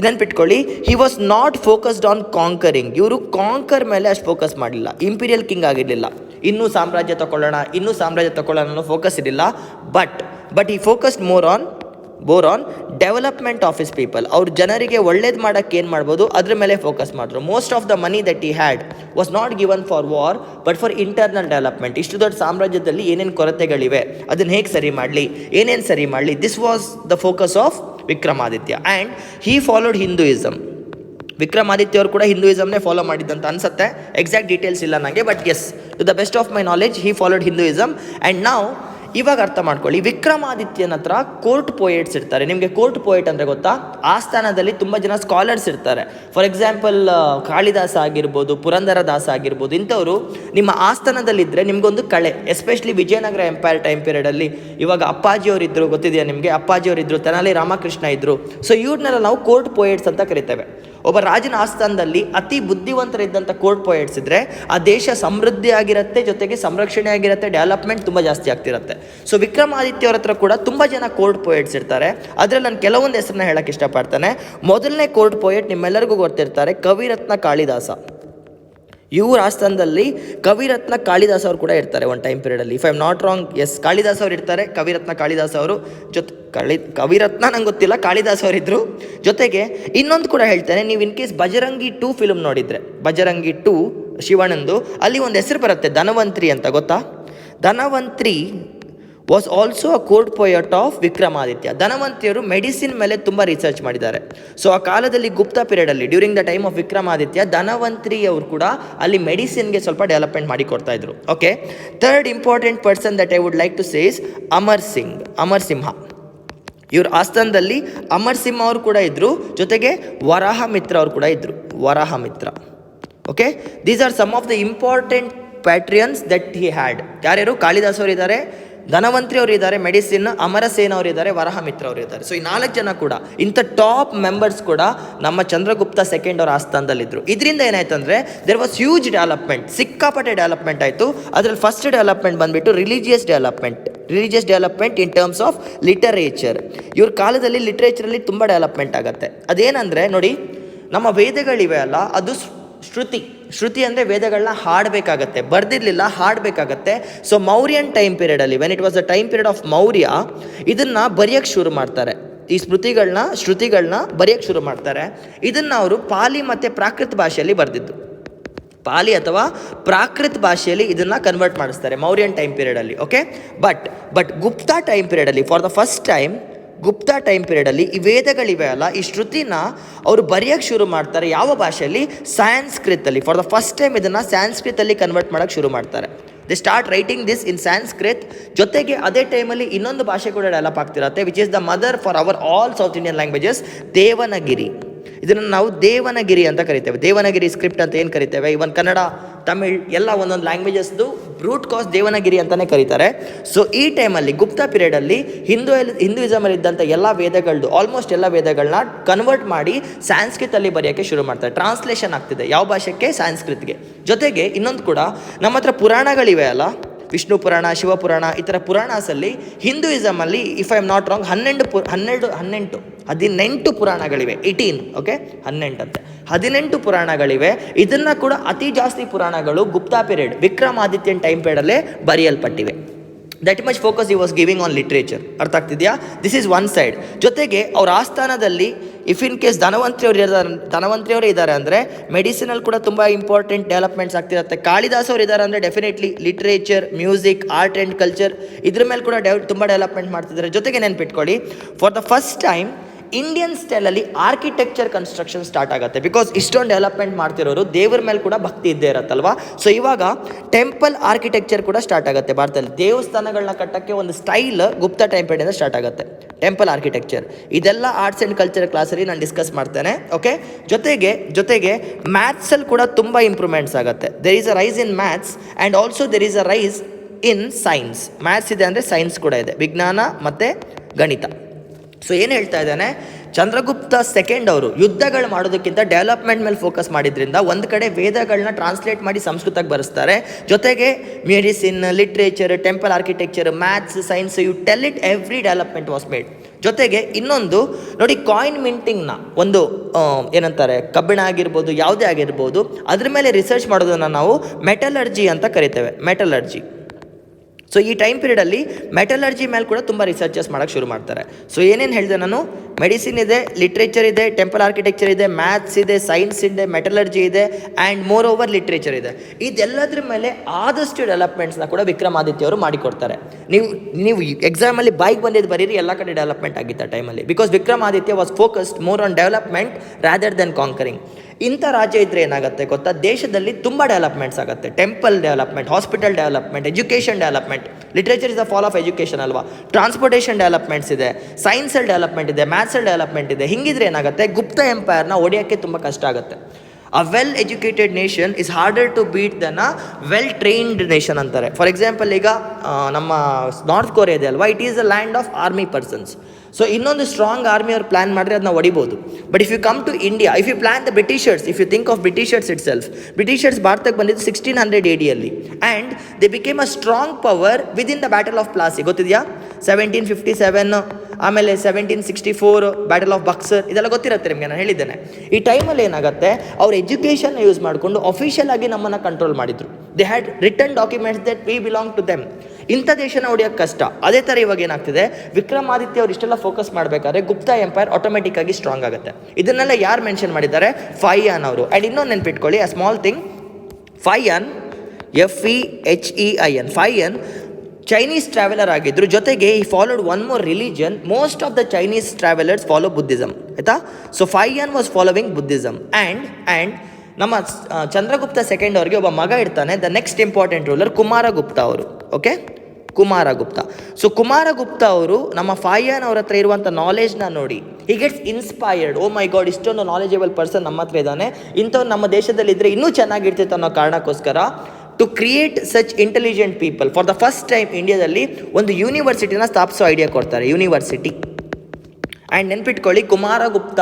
ನೆನ್ಪಿಟ್ಕೊಳ್ಳಿ, ಹಿ was not focused on conquering. ಇವರು ಕಾಂಕರ್ ಮೇಲೆ ಅಷ್ಟು ಫೋಕಸ್ ಮಾಡಲಿಲ್ಲ, ಇಂಪೀರಿಯಲ್ ಕಿಂಗ್ ಆಗಿರಲಿಲ್ಲ. ಇನ್ನೂ ಸಾಮ್ರಾಜ್ಯ ತಗೊಳ್ಳೋಣ ಅನ್ನೋ ಫೋಕಸ್ ಇರಲಿಲ್ಲ. ಬಟ್ ಈ focused more on development of his people. ಅವ್ರ ಜನರಿಗೆ ಒಳ್ಳೇದು ಮಾಡೋಕ್ಕೆ ಏನು ಮಾಡ್ಬೋದು ಅದ್ರ ಮೇಲೆ ಫೋಕಸ್ ಮಾಡಿದ್ರು. Most of the money that he had was not given for war but for internal development. ಇಷ್ಟು ದೊಡ್ಡ ಸಾಮ್ರಾಜ್ಯದಲ್ಲಿ ಏನೇನು ಕೊರತೆಗಳಿವೆ ಅದನ್ನು ಹೇಗೆ ಸರಿ ಮಾಡಲಿ, this was the focus of Vikramaditya. And he followed Hinduism. Vikramaditya ಅವರು ಕೂಡ ಹಿಂದೂಯಿಸಮ್ನೇ ಫಾಲೋ ಮಾಡಿದ್ದಂತ ಅನ್ಸುತ್ತೆ, ಎಕ್ಸಾಕ್ಟ್ ಡೀಟೇಲ್ಸ್ ಇಲ್ಲ ನನಗೆ, but as to the best of my knowledge he followed Hinduism. And ನಾವು ಇವಾಗ ಅರ್ಥ ಮಾಡ್ಕೊಳ್ಳಿ, ವಿಕ್ರಮಾದಿತ್ಯನ ಹತ್ರ ಕೋರ್ಟ್ ಪೋಯೆಟ್ಸ್ ಇರ್ತಾರೆ. ನಿಮಗೆ ಕೋರ್ಟ್ ಪೋಯೆಟ್ ಅಂದರೆ ಗೊತ್ತಾ? ಆಸ್ಥಾನದಲ್ಲಿ ತುಂಬ ಜನ ಸ್ಕಾಲರ್ಸ್ ಇರ್ತಾರೆ. ಫಾರ್ ಎಕ್ಸಾಂಪಲ್ ಕಾಳಿದಾಸ ಆಗಿರ್ಬೋದು, ಪುರಂದರದಾಸ ಆಗಿರ್ಬೋದು, ಇಂಥವರು ನಿಮ್ಮ ಆಸ್ಥಾನದಲ್ಲಿದ್ದರೆ ನಿಮಗೊಂದು ಕಳೆ. ಎಸ್ಪೆಷಲಿ ವಿಜಯನಗರ ಎಂಪೈರ್ ಟೈಮ್ ಪೀರಿಯಡಲ್ಲಿ ಇವಾಗ ಅಪ್ಪಾಜಿಯವರಿದ್ದರು, ಗೊತ್ತಿದೆಯಾ ನಿಮಗೆ? ಅಪ್ಪಾಜಿಯವರಿದ್ದರು, ತೆನಾಲಿ ರಾಮಕೃಷ್ಣ ಇದ್ದರು. ಸೊ ಇವ್ರನ್ನೆಲ್ಲ ನಾವು ಕೋರ್ಟ್ ಪೋಯೆಟ್ಸ್ ಅಂತ ಕರಿತೇವೆ. ಒಬ್ಬ ರಾಜನ ಆಸ್ಥಾನದಲ್ಲಿ ಅತಿ ಬುದ್ಧಿವಂತರಿದ್ದಂಥ ಕೋರ್ಟ್ ಪೋಯೆಟ್ಸ್ ಇದ್ದರೆ ಆ ದೇಶ ಸಮೃದ್ಧಿ ಆಗಿರುತ್ತೆ, ಜೊತೆಗೆ ಸಂರಕ್ಷಣೆ ಆಗಿರುತ್ತೆ, ಡೆವಲಪ್ಮೆಂಟ್ ತುಂಬ ಜಾಸ್ತಿ ಆಗ್ತಿರುತ್ತೆ. ಸೊ ವಿಕ್ರಮಾದಿತ್ಯ ಅವ್ರ ಹತ್ರ ಕೂಡ ತುಂಬ ಜನ ಕೋರ್ಟ್ ಪೋಯೆಟ್ಸ್ ಇರ್ತಾರೆ. ಅದರಲ್ಲಿ ನಾನು ಕೆಲವೊಂದು ಹೆಸರನ್ನ ಹೇಳಕ್ಕೆ ಇಷ್ಟಪಡ್ತೇನೆ. ಮೊದಲನೇ ಕೋರ್ಟ್ ಪೋಯೆಟ್ ನಿಮ್ಮೆಲ್ಲರಿಗೂ ಗೊತ್ತಿರ್ತಾರೆ, ಕವಿರತ್ನ ಕಾಳಿದಾಸ. ಇವ್ರ ಆಸ್ಥಾನದಲ್ಲಿ ಕವಿರತ್ನ ಕಾಳಿದಾಸ ಅವರು ಕೂಡ ಇರ್ತಾರೆ ಒಂದು ಟೈಮ್ ಪೀರಿಯಡಲ್ಲಿ. If I am not wrong, yes, Kalidasa ಅವರು ಇರ್ತಾರೆ, ಕವಿರತ್ನ ಕಾಳಿದಾಸ ಅವರು ಕವಿರತ್ನ ನಂಗೆ ಗೊತ್ತಿಲ್ಲ, ಕಾಳಿದಾಸ ಅವರಿದ್ದರು. ಜೊತೆಗೆ ಇನ್ನೊಂದು ಕೂಡ ಹೇಳ್ತೇನೆ, ನೀವು ಇನ್ ಕೇಸ್ ಬಜರಂಗಿ 2 ಫಿಲ್ಮ್ ನೋಡಿದರೆ, ಬಜರಂಗಿ 2 ಶಿವಣ್ಣಂದು, ಅಲ್ಲಿ ಒಂದು ಹೆಸರು ಬರುತ್ತೆ ಧನವಂತ್ರಿ ಅಂತ, ಗೊತ್ತಾ? Dhanvantari was also a court poet of Vikramaditya. ಧನವಂತಿಯವರು ಮೆಡಿಸಿನ್ ಮೇಲೆ ತುಂಬ ರಿಸರ್ಚ್ ಮಾಡಿದ್ದಾರೆ. ಸೊ ಆ ಕಾಲದಲ್ಲಿ ಗುಪ್ತ ಪೀರಿಯಡಲ್ಲಿ during the time of Vikramaditya Dhanvantari ಅವರು ಕೂಡ ಅಲ್ಲಿ ಮೆಡಿಸಿನ್ಗೆ ಸ್ವಲ್ಪ ಡೆವಲಪ್ಮೆಂಟ್ ಮಾಡಿ ಕೊಡ್ತಾ ಇದ್ರು. Okay, third important person that I would like to say is Amarsimha. ಇವ್ರ ಆಸ್ಥಾನದಲ್ಲಿ ಅಮರ್ಸಿಂಹ ಅವರು ಕೂಡ ಇದ್ದರು, ಜೊತೆಗೆ ವರಾಹಮಿತ್ರ ಅವರು ಕೂಡ ಇದ್ದರು. Okay, these are some of the important patrons that he had. ಯಾರ್ಯಾರು? ಕಾಳಿದಾಸ್ ಅವರು ಇದ್ದಾರೆ, ಧನವಂತ್ರಿ ಅವರು ಇದ್ದಾರೆ, ಮೆಡಿಸಿನ್, ಅಮರಸೇನ ಅವರು ಇದ್ದಾರೆ, ವರಾಹಮಿತ್ರ ಅವರು ಇದ್ದಾರೆ. ಸೊ ಈ 4 ಜನ ಕೂಡ, ಇಂಥ ಟಾಪ್ ಮೆಂಬರ್ಸ್ ಕೂಡ ನಮ್ಮ ಚಂದ್ರಗುಪ್ತ ಸೆಕೆಂಡ್ ಅವರ ಆಸ್ಥಾನದಲ್ಲಿದ್ದರು. ಇದರಿಂದ ಏನಾಯ್ತು ಅಂದರೆ ದೇರ್ ವಾಸ್ ಹ್ಯೂಜ್ ಡೆವಲಪ್ಮೆಂಟ್, ಸಿಕ್ಕಾಪಟ್ಟೆ ಡೆವಲಪ್ಮೆಂಟ್ ಆಯಿತು. ಅದರಲ್ಲಿ ಫಸ್ಟ್ ಡೆವಲಪ್ಮೆಂಟ್ ಬಂದುಬಿಟ್ಟು religious development in terms of literature. ಇವ್ರ ಕಾಲದಲ್ಲಿ ಲಿಟ್ರೇಚರಲ್ಲಿ ತುಂಬ ಡೆವಲಪ್ಮೆಂಟ್ ಆಗುತ್ತೆ. ಅದೇನಂದರೆ ನೋಡಿ, ನಮ್ಮ ವೇದಗಳಿವೆ ಅಲ್ಲ, ಅದು ಶ್ರುತಿ ಅಂದರೆ ವೇದಗಳನ್ನ ಹಾಡಬೇಕಾಗತ್ತೆ, ಬರ್ದಿರಲಿಲ್ಲ, ಹಾಡಬೇಕಾಗತ್ತೆ. ಸೊ ಮೌರ್ಯನ್ ಟೈಮ್ ಪೀರಿಯಡಲ್ಲಿ, when it was the time period of Maurya, ಇದನ್ನು ಬರೆಯೋಕ್ಕೆ ಶುರು ಮಾಡ್ತಾರೆ. ಈ ಶ್ರುತಿಗಳನ್ನ ಬರೆಯೋಕ್ಕೆ ಶುರು ಮಾಡ್ತಾರೆ. ಇದನ್ನು ಅವರು ಪಾಲಿ ಮತ್ತು ಪ್ರಾಕೃತ ಭಾಷೆಯಲ್ಲಿ ಬರೆದಿದ್ದು. ಪಾಲಿ ಅಥವಾ ಪ್ರಾಕೃತ ಭಾಷೆಯಲ್ಲಿ ಇದನ್ನು ಕನ್ವರ್ಟ್ ಮಾಡಿಸ್ತಾರೆ ಮೌರ್ಯನ್ ಟೈಮ್ ಪೀರಿಯಡಲ್ಲಿ. ಓಕೆ, ಬಟ್ ಗುಪ್ತಾ ಟೈಮ್ ಪೀರಿಯಡಲ್ಲಿ for the first time, Gupta time ಪೀರಿಯಡಲ್ಲಿ ಈ ವೇದಗಳಿವೆ ಅಲ್ಲ, ಈ ಶ್ರುತಿನ ಅವರು ಬರೆಯೋಕ್ಕೆ ಶುರು ಮಾಡ್ತಾರೆ. ಯಾವ ಭಾಷೆಯಲ್ಲಿ? ಸ್ಯಾನ್ಸ್ಕ್ರಿತಲ್ಲಿ. ಫಾರ್ ದ ಫಸ್ಟ್ ಟೈಮ್ ಇದನ್ನು ಸ್ಯಾನ್ಸ್ಕ್ರಿತಲ್ಲಿ ಕನ್ವರ್ಟ್ ಮಾಡೋಕ್ಕೆ ಶುರು ಮಾಡ್ತಾರೆ. They start writing this in Sanskrit. ಜೊತೆಗೆ ಅದೇ ಟೈಮಲ್ಲಿ ಇನ್ನೊಂದು ಭಾಷೆ ಕೂಡ ಡೆವಲಪ್ ಆಗ್ತಿರುತ್ತೆ, which is the mother for our all south Indian languages, Devanagari. ಇದನ್ನು ನಾವು ದೇವನಗಿರಿ ಅಂತ ಕರಿತೇವೆ. ದೇವನಗಿರಿ ಸ್ಕ್ರಿಪ್ಟ್ ಅಂತ ಏನು ಕರಿತೇವೆ, ಇವನ್ ಕನ್ನಡ, ತಮಿಳ್ ಎಲ್ಲ ಒಂದೊಂದು ಲ್ಯಾಂಗ್ವೇಜಸ್ದು ರೂಟ್ ಕಾಸ್ ದೇವನಗಿರಿ ಅಂತಲೇ ಕರೀತಾರೆ. ಸೊ ಈ ಟೈಮಲ್ಲಿ ಗುಪ್ತಾ ಪೀರಿಯಡಲ್ಲಿ ಹಿಂದೂಯಿಸಮಲ್ಲಿ ಇದ್ದಂಥ ಎಲ್ಲ ವೇದಗಳದ್ದು, ಆಲ್ಮೋಸ್ಟ್ ಎಲ್ಲ ವೇದಗಳನ್ನ ಕನ್ವರ್ಟ್ ಮಾಡಿ ಸ್ಯಾನ್ಸ್ಕ್ರಿತಲ್ಲಿ ಬರೆಯೋಕ್ಕೆ ಶುರು ಮಾಡ್ತಾರೆ. ಟ್ರಾನ್ಸ್ಲೇಷನ್ ಆಗ್ತಿದೆ ಯಾವ ಭಾಷೆಗೆ? ಸ್ಯಾನ್ಸ್ಕ್ರಿತ್ಗೆ. ಜೊತೆಗೆ ಇನ್ನೊಂದು ಕೂಡ, ನಮ್ಮ ಹತ್ರ ಪುರಾಣಗಳಿವೆ ಅಲ್ಲ, ವಿಷ್ಣು ಪುರಾಣ, ಶಿವಪುರಾಣ, ಈ ಥರ ಪುರಾಣಸಲ್ಲಿ ಹಿಂದೂಯಿಸಮಲ್ಲಿ if I am not wrong 18 ಪುರಾಣಗಳಿವೆ. 18, ಓಕೆ, 18 ಅಂತೆ, 18 ಪುರಾಣಗಳಿವೆ. ಇದನ್ನು ಕೂಡ ಅತಿ ಜಾಸ್ತಿ ಪುರಾಣಗಳು ಗುಪ್ತಾ ಪೀರಿಯಡ್, ವಿಕ್ರಮಾದಿತ್ಯನ್ ಟೈಮ್ ಪೀರಿಯಡಲ್ಲೇ ಬರೆಯಲ್ಪಟ್ಟಿವೆ. That much focus he was giving on literature. ಅರ್ಥ ಆಗ್ತಿದೆಯಾ? This is one side. ಜೊತೆಗೆ ಅವ್ರ ಆಸ್ಥಾನದಲ್ಲಿ ಇಫ್ ಇನ್ ಕೇಸ್ ಧನವಂತ್ರಿಯವರು ಇದ್ದಾರೆ ಅಂದರೆ ಮೆಡಿಸಿನಲ್ಲಿ ಕೂಡ ತುಂಬ ಇಂಪಾರ್ಟೆಂಟ್ ಡೆವಲಪ್ಮೆಂಟ್ಸ್ ಆಗ್ತಿರುತ್ತೆ. ಕಾಳಿದಾಸ್ ಅವರು ಇದ್ದಾರೆ ಅಂದರೆ definitely literature, music, art and culture ಇದ್ರ ಮೇಲೆ ಕೂಡ ತುಂಬ ಡೆವಲಪ್ಮೆಂಟ್ ಮಾಡ್ತಿದ್ದಾರೆ. ಜೊತೆಗೆ ನೆನ್ಪಿಟ್ಕೊಳ್ಳಿ, for the first time Indian ಸ್ಟೈಲಲ್ಲಿ ಆರ್ಕಿಟೆಕ್ಚರ್ ಕನ್ಸ್ಟ್ರಕ್ಷನ್ ಸ್ಟಾರ್ಟ್ ಆಗುತ್ತೆ. ಬಿಕಾಸ್ ಇಷ್ಟೊಂದು ಡೆವಲಪ್ಮೆಂಟ್ ಮಾಡ್ತಿರೋರು ದೇವ್ರ ಮೇಲೆ ಕೂಡ ಭಕ್ತಿ ಇದ್ದೇ ಇರತ್ತಲ್ವಾ. ಸೊ ಇವಾಗ ಟೆಂಪಲ್ ಆರ್ಕಿಟೆಕ್ಚರ್ ಕೂಡ ಸ್ಟಾರ್ಟ್ ಆಗುತ್ತೆ ಭಾರತದಲ್ಲಿ. ದೇವಸ್ಥಾನಗಳನ್ನ ಕಟ್ಟಕ್ಕೆ ಒಂದು ಸ್ಟೈಲ್ ಗುಪ್ತ ಟೈಮ್ ಪೀರಿಯಡ್ ಸ್ಟಾರ್ಟ್ ಆಗುತ್ತೆ, ಟೆಂಪಲ್ ಆರ್ಕಿಟೆಕ್ಚರ್. ಇದೆಲ್ಲ ಆರ್ಟ್ಸ್ ಆ್ಯಂಡ್ ಕಲ್ಚರ್ ಕ್ಲಾಸಲ್ಲಿ ನಾನು ಡಿಸ್ಕಸ್ ಮಾಡ್ತೇನೆ. ಓಕೆ, ಜೊತೆಗೆ ಮ್ಯಾಥ್ಸಲ್ಲಿ ಕೂಡ ತುಂಬ ಇಂಪ್ರೂವ್ಮೆಂಟ್ಸ್ ಆಗುತ್ತೆ. There is a rise in maths and also there is a rise in science. Maths ಇದೆ ಅಂದರೆ ಸೈನ್ಸ್ ಕೂಡ ಇದೆ, ವಿಜ್ಞಾನ ಮತ್ತು ಗಣಿತ. ಸೊ ಏನು ಹೇಳ್ತಾ ಇದ್ದಾನೆ, ಚಂದ್ರಗುಪ್ತ ಸೆಕೆಂಡ್ ಅವರು ಯುದ್ಧಗಳು ಮಾಡೋದಕ್ಕಿಂತ ಡೆವಲಪ್ಮೆಂಟ್ ಮೇಲೆ ಫೋಕಸ್ ಮಾಡಿದ್ರಿಂದ ಒಂದು ಕಡೆ ವೇದಗಳನ್ನ ಟ್ರಾನ್ಸ್ಲೇಟ್ ಮಾಡಿ ಸಂಸ್ಕೃತಕ್ಕೆ ಬರೆಸ್ತಾರೆ, ಜೊತೆಗೆ medicine, literature, temple architecture, maths, science, you tell it every development was made. ಜೊತೆಗೆ ಇನ್ನೊಂದು ನೋಡಿ, ಕಾಯಿನ್ ಮಿಂಟಿಂಗ್ನ ಒಂದು ಏನಂತಾರೆ, ಕಬ್ಬಿಣ ಆಗಿರ್ಬೋದು, ಯಾವುದೇ ಆಗಿರ್ಬೋದು, ಅದ್ರ ಮೇಲೆ ರಿಸರ್ಚ್ ಮಾಡೋದನ್ನು ನಾವು ಮೆಟಲರ್ಜಿ ಅಂತ ಕರಿತೇವೆ, ಮೆಟಲರ್ಜಿ. ಸೊ ಈ ಟೈಮ್ ಪೀರಿಯಡಲ್ಲಿ ಮೆಟಲರ್ಜಿ ಮೇಲೆ ಕೂಡ ತುಂಬ ರಿಸರ್ಚಸ್ ಮಾಡೋಕ್ಕೆ ಶುರು ಮಾಡ್ತಾರೆ. ಸೊ ಏನೇನು ಹೇಳಿದೆ ನಾನು, ಮೆಡಿಸಿನ್ ಇದೆ, ಲಿಟ್ರೇಚರ್ ಇದೆ, ಟೆಂಪಲ್ ಆರ್ಕಿಟೆಕ್ಚರ್ ಇದೆ, ಮ್ಯಾಥ್ಸ್ ಇದೆ, ಸೈನ್ಸ್ ಇದೆ, ಮೆಟಲರ್ಜಿ ಇದೆ, ಆ್ಯಂಡ್ ಮೋರ್ ಓವರ್ ಲಿಟ್ರೇಚರ್ ಇದೆ. ಇದೆಲ್ಲದ್ರ ಮೇಲೆ ಆದಷ್ಟು ಡೆವಲಪ್ಮೆಂಟ್ಸ್ನ ಕೂಡ ವಿಕ್ರಮಾದಿತ್ಯ ಅವರು ಮಾಡಿಕೊಡ್ತಾರೆ. ನೀವು ಎಕ್ಸಾಮಲ್ಲಿ ಬೈಕ್ ಬಂದಿದ್ದು ಬರೀರಿ, ಎಲ್ಲ ಕಡೆ ಡೆವಲಪ್ಮೆಂಟ್ ಆಗಿತ್ತು ಆ ಟೈಮಲ್ಲಿ. Because Vikramaditya was focused more on development rather then conquering. ಇಂಥ ರಾಜ್ಯ ಇದ್ದರೆ ಏನಾಗುತ್ತೆ ಗೊತ್ತಾ, ದೇಶದಲ್ಲಿ ತುಂಬ ಡೆವಲಪ್ಮೆಂಟ್ಸ್ ಆಗುತ್ತೆ. Temple development, hospital development, education development. Literature is the fall of education ಅಲ್ವಾ. ಟ್ರಾನ್ಸ್ಪೋರ್ಟೇಷನ್ ಡೆವಲಪ್ಮೆಂಟ್ಸ್ ಇದೆ, ಸೈನ್ಸಲ್ಲಿ ಡೆವಲಪ್ಮೆಂಟ್ ಇದೆ, ಮ್ಯಾಥ್ಸಲ್ಲಿ ಡೆವಲಪ್ಮೆಂಟ್ ಇದೆ. ಹಿಂಗಿದ್ರೆ ಏನಾಗುತ್ತೆ, ಗುಪ್ತ ಎಂಪೈರ್ನ ಒಡೆಯೋಕ್ಕೆ ತುಂಬ ಕಷ್ಟ ಆಗುತ್ತೆ. A well educated nation is harder to beat then a well trained nation ಅಂತಾರೆ. ಫಾರ್ ಎಕ್ಸಾಂಪಲ್, ಈಗ ನಮ್ಮ ನಾರ್ತ್ ಕೊರಿಯಾ ಇದೆ ಅಲ್ವಾ, it is a land of army persons. So ಇನ್ನೊಂದು ಸ್ಟ್ರಾಂಗ್ ಆರ್ಮಿ ಅವ್ರು ಪ್ಲಾನ್ ಮಾಡಿದ್ರೆ ಅದನ್ನ ಹೊಡಿಬೋದು. But if you come to India, if you plan the Britishers, if you think of Britishers itself, Britishers ಭಾರತಕ್ಕೆ ಬಂದಿದ್ದು 1600 AD ಅಲ್ಲಿ, and they became a strong power within the battle of Plassey. ಗೊತ್ತಿದೆಯಾ? 1757, ಆಮೇಲೆ 1764 battle of Buxar, ಇದೆಲ್ಲ ಗೊತ್ತಿರುತ್ತೆ ನಿಮಗೆ, ನಾನು ಹೇಳಿದ್ದೇನೆ. ಈ ಟೈಮಲ್ಲಿ ಏನಾಗುತ್ತೆ, ಅವ್ರ ಎಜುಕೇಷನ್ ಯೂಸ್ ಮಾಡಿಕೊಂಡು ಅಫಿಷಿಯಲ್ ಆಗಿ ನಮ್ಮನ್ನು ಕಂಟ್ರೋಲ್ ಮಾಡಿದ್ರು. They had return documents that we belong to them. ಇಂಥ ದೇಶನ ಹೊಡಿಯೋಕ್ಕೆ ಕಷ್ಟ. ಅದೇ ಥರ ಇವಾಗ ಏನಾಗ್ತಿದೆ, ವಿಕ್ರಮಾದಿತ್ಯ ಅವ್ರು ಇಷ್ಟೆಲ್ಲ ಫೋಕಸ್ ಮಾಡಬೇಕಾದ್ರೆ ಗುಪ್ತ ಎಂಪೈರ್ ಆಟೋಮೆಟಿಕ್ ಆಗಿ ಸ್ಟ್ರಾಂಗ್ ಆಗುತ್ತೆ. ಇದನ್ನೆಲ್ಲ ಯಾರು ಮೆನ್ಷನ್ ಮಾಡಿದ್ದಾರೆ? ಫೈಯಾನ್ ಅವರು. ಆ್ಯಂಡ್ ಇನ್ನೊಂದು ನೆನ್ಪಿಟ್ಕೊಳ್ಳಿ, a small thing, Fahien, FEHEIN, Fahien Chinese traveller ಆಗಿದ್ರು. ಜೊತೆಗೆ ಈ followed one more religion. Most of the Chinese travellers follow Buddhism, ಆಯಿತಾ. So Fahien was following Buddhism. And ನಮ್ಮ ಚಂದ್ರಗುಪ್ತ ಸೆಕೆಂಡ್ ಅವ್ರಿಗೆ ಒಬ್ಬ ಮಗ ಇರ್ತಾನೆ, the next important ruler Kumaragupta ಅವರು. ಓಕೆ, ಕುಮಾರಗುಪ್ತ. ಸೊ ಕುಮಾರಗುಪ್ತ ಅವರು ನಮ್ಮ ಫೈಯಾನ್ ಅವ್ರ ಹತ್ರ ಇರುವಂಥ ನಾಲೆಜ್ನ ನೋಡಿ he gets inspired. Oh my god, ಇಷ್ಟೊಂದು ನಾಲೆಜಬಲ್ ಪರ್ಸನ್ ನಮ್ಮ ಹತ್ರ ಇದ್ದಾನೆ, ಇಂಥವ್ರು ನಮ್ಮ ದೇಶದಲ್ಲಿ ಇದ್ದರೆ ಇನ್ನೂ ಚೆನ್ನಾಗಿರ್ತಿತ್ತು ಅನ್ನೋ ಕಾರಣಕ್ಕೋಸ್ಕರ to create such intelligent people, for the first time ಇಂಡಿಯಾದಲ್ಲಿ ಒಂದು ಯೂನಿವರ್ಸಿಟಿನ ಸ್ಥಾಪಿಸೋ ಐಡಿಯಾ ಕೊಡ್ತಾರೆ, ಯೂನಿವರ್ಸಿಟಿ. ಆ್ಯಂಡ್ ನೆನ್ಪಿಟ್ಕೊಳ್ಳಿ, Kumaragupta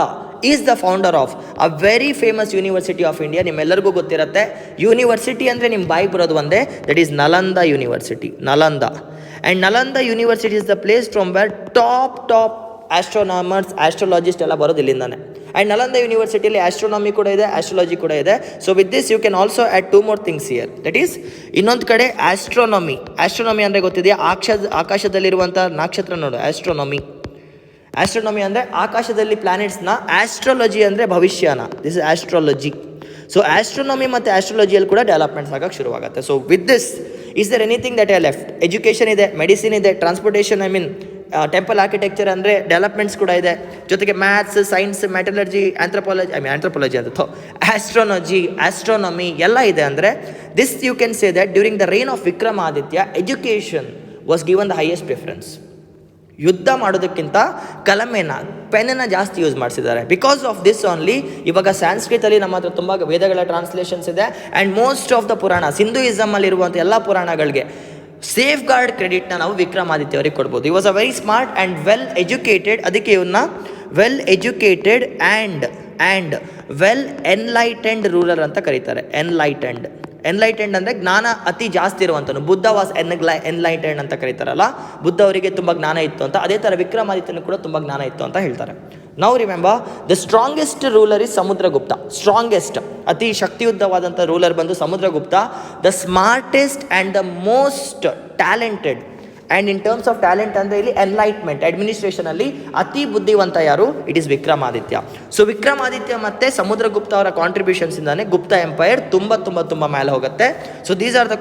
is the founder of a very famous university of India. ನಿಮ್ಮೆಲ್ಲರಿಗೂ ಗೊತ್ತಿರುತ್ತೆ, ಯೂನಿವರ್ಸಿಟಿ ಅಂದರೆ ನಿಮ್ಮ ಬಾಯಿಗೆ ಬರೋದು ಒಂದೇ, that is Nalanda university, Nalanda. And Nalanda university is the place from where top astronomers, astrologist ಎಲ್ಲ ಬರೋದು ಇಲ್ಲಿಂದಾನೆ. ಆ್ಯಂಡ್ ನಲಂದ ಯೂನಿವರ್ಸಿಟಿಯಲ್ಲಿ ಆಸ್ಟ್ರೋನಾಮಿ ಕೂಡ ಇದೆ, ಆಸ್ಟ್ರಾಲಜಿ ಕೂಡ ಇದೆ. So with this you can also add 2 more things here, that is ಇನ್ನೊಂದು ಕಡೆ ಆಸ್ಟ್ರೋನಮಿ. ಆಸ್ಟ್ರೋನಮಿ ಅಂದರೆ ಗೊತ್ತಿದೆಯಾ? ಆಕಾಶದಲ್ಲಿರುವಂಥ ನಕ್ಷತ್ರ ನೋಡು, ಆಸ್ಟ್ರೋನಮಿ. ಆಸ್ಟ್ರೋನಮಿ ಅಂದರೆ ಆಕಾಶದಲ್ಲಿ ಪ್ಲಾನೆಟ್ಸ್ನ, ಆಸ್ಟ್ರಾಲಜಿ ಅಂದರೆ ಭವಿಷ್ಯನ, this is astrology. So astronomy ಮತ್ತು ಆಸ್ಟ್ರಾಲಜಿಯಲ್ಲಿ ಕೂಡ ಡೆವಲಪ್ಮೆಂಟ್ಸ್ ಆಗೋಕ್ಕೆ ಶುರುವಾಗುತ್ತೆ. So with this is there anything that I left? Education ಇದೆ, ಮೆಡಿಸಿನ್ ಇದೆ, ಟ್ರಾನ್ಸ್ಪೋರ್ಟೇಷನ್, ಟೆಂಪಲ್ ಆರ್ಕಿಟೆಕ್ಚರ್ ಅಂದರೆ ಡೆವಲಪ್ಮೆಂಟ್ಸ್ ಕೂಡ ಇದೆ, ಜೊತೆಗೆ ಮ್ಯಾಥ್ಸ್, ಸೈನ್ಸ್, ಮೆಟಲರ್ಜಿ, ಆಂಥ್ರೋಪಾಲಜಿ ಅಂತ ಆಸ್ಟ್ರೋನಮಿ ಎಲ್ಲ ಇದೆ. ಅಂದರೆ this you can say that during the reign of Vikramaditya education was given the highest preference. ಯುದ್ಧ ಮಾಡೋದಕ್ಕಿಂತ ಕಲಮೆನ, ಪೆನ್ನ ಜಾಸ್ತಿ ಯೂಸ್ ಮಾಡಿಸಿದ್ದಾರೆ. ಬಿಕಾಸ್ ಆಫ್ ದಿಸ್ ಓನ್ಲಿ ಇವಾಗ ಸ್ಯಾನ್ಸ್ಕ್ರಿತಲ್ಲಿ ನಮ್ಮ ಹತ್ರ ತುಂಬ ವೇದಗಳ ಟ್ರಾನ್ಸ್ಲೇಷನ್ಸ್ ಇದೆ. And most of the puranas, ಹಿಂದೂಯಿಸಮಲ್ಲಿ ಇರುವಂಥ ಎಲ್ಲ ಪುರಾಣಗಳಿಗೆ ಸೇಫ್ ಗಾರ್ಡ್ ಕ್ರೆಡಿಟ್ನ ನಾವು ವಿಕ್ರಮಾದಿತ್ಯ ಅವರಿಗೆ ಕೊಡ್ಬೋದು. ಈ was a very smart and well educated. ಅದಕ್ಕೆ ಇವನ್ನ well educated and well enlightened ruler ಅಂತ ಕರೀತಾರೆ. ಎನ್ಲೈಟೆಂಡ್ ಅಂದರೆ ಜ್ಞಾನ ಅತಿ ಜಾಸ್ತಿ ಇರುವಂಥನು. ಬುದ್ಧ ವಾಸ್ ಎನ್ಲೈಟೆಂಡ್ ಅಂತ ಕರೀತಾರಲ್ಲ, ಬುದ್ಧ ಅವರಿಗೆ ತುಂಬ ಜ್ಞಾನ ಇತ್ತು ಅಂತ. ಅದೇ ಥರ ವಿಕ್ರಮಾದಿತ್ಯನೂ ಕೂಡ ತುಂಬ ಜ್ಞಾನ ಇತ್ತು ಅಂತ ಹೇಳ್ತಾರೆ. ನಾವು remember the strongest ruler is Samudragupta. Strongest, ಅತಿ ಶಕ್ತಿಯುತವಾದಂಥ ರೂಲರ್ ಬಂದು Samudragupta. The smartest and the most talented. And in terms of talent ಅಂದರೆ ಇಲ್ಲಿ ಎನ್ಲೈಟ್ಮೆಂಟ್, ಅಡ್ಮಿನಿಸ್ಟ್ರೇಷನಲ್ಲಿ ಅತಿ ಬುದ್ಧಿವಂತ ಯಾರು? It is Vikramaditya. So Vikramaditya ಮತ್ತು ಸಮುದ್ರಗುಪ್ತ ಅವರ ಕಾಂಟ್ರಿಬ್ಯೂಷನ್ಸಿಂದಾನೆ ಗುಪ್ತ ಎಂಪೈರ್ ತುಂಬ ಮೇಲೆ ಹೋಗುತ್ತೆ. So these are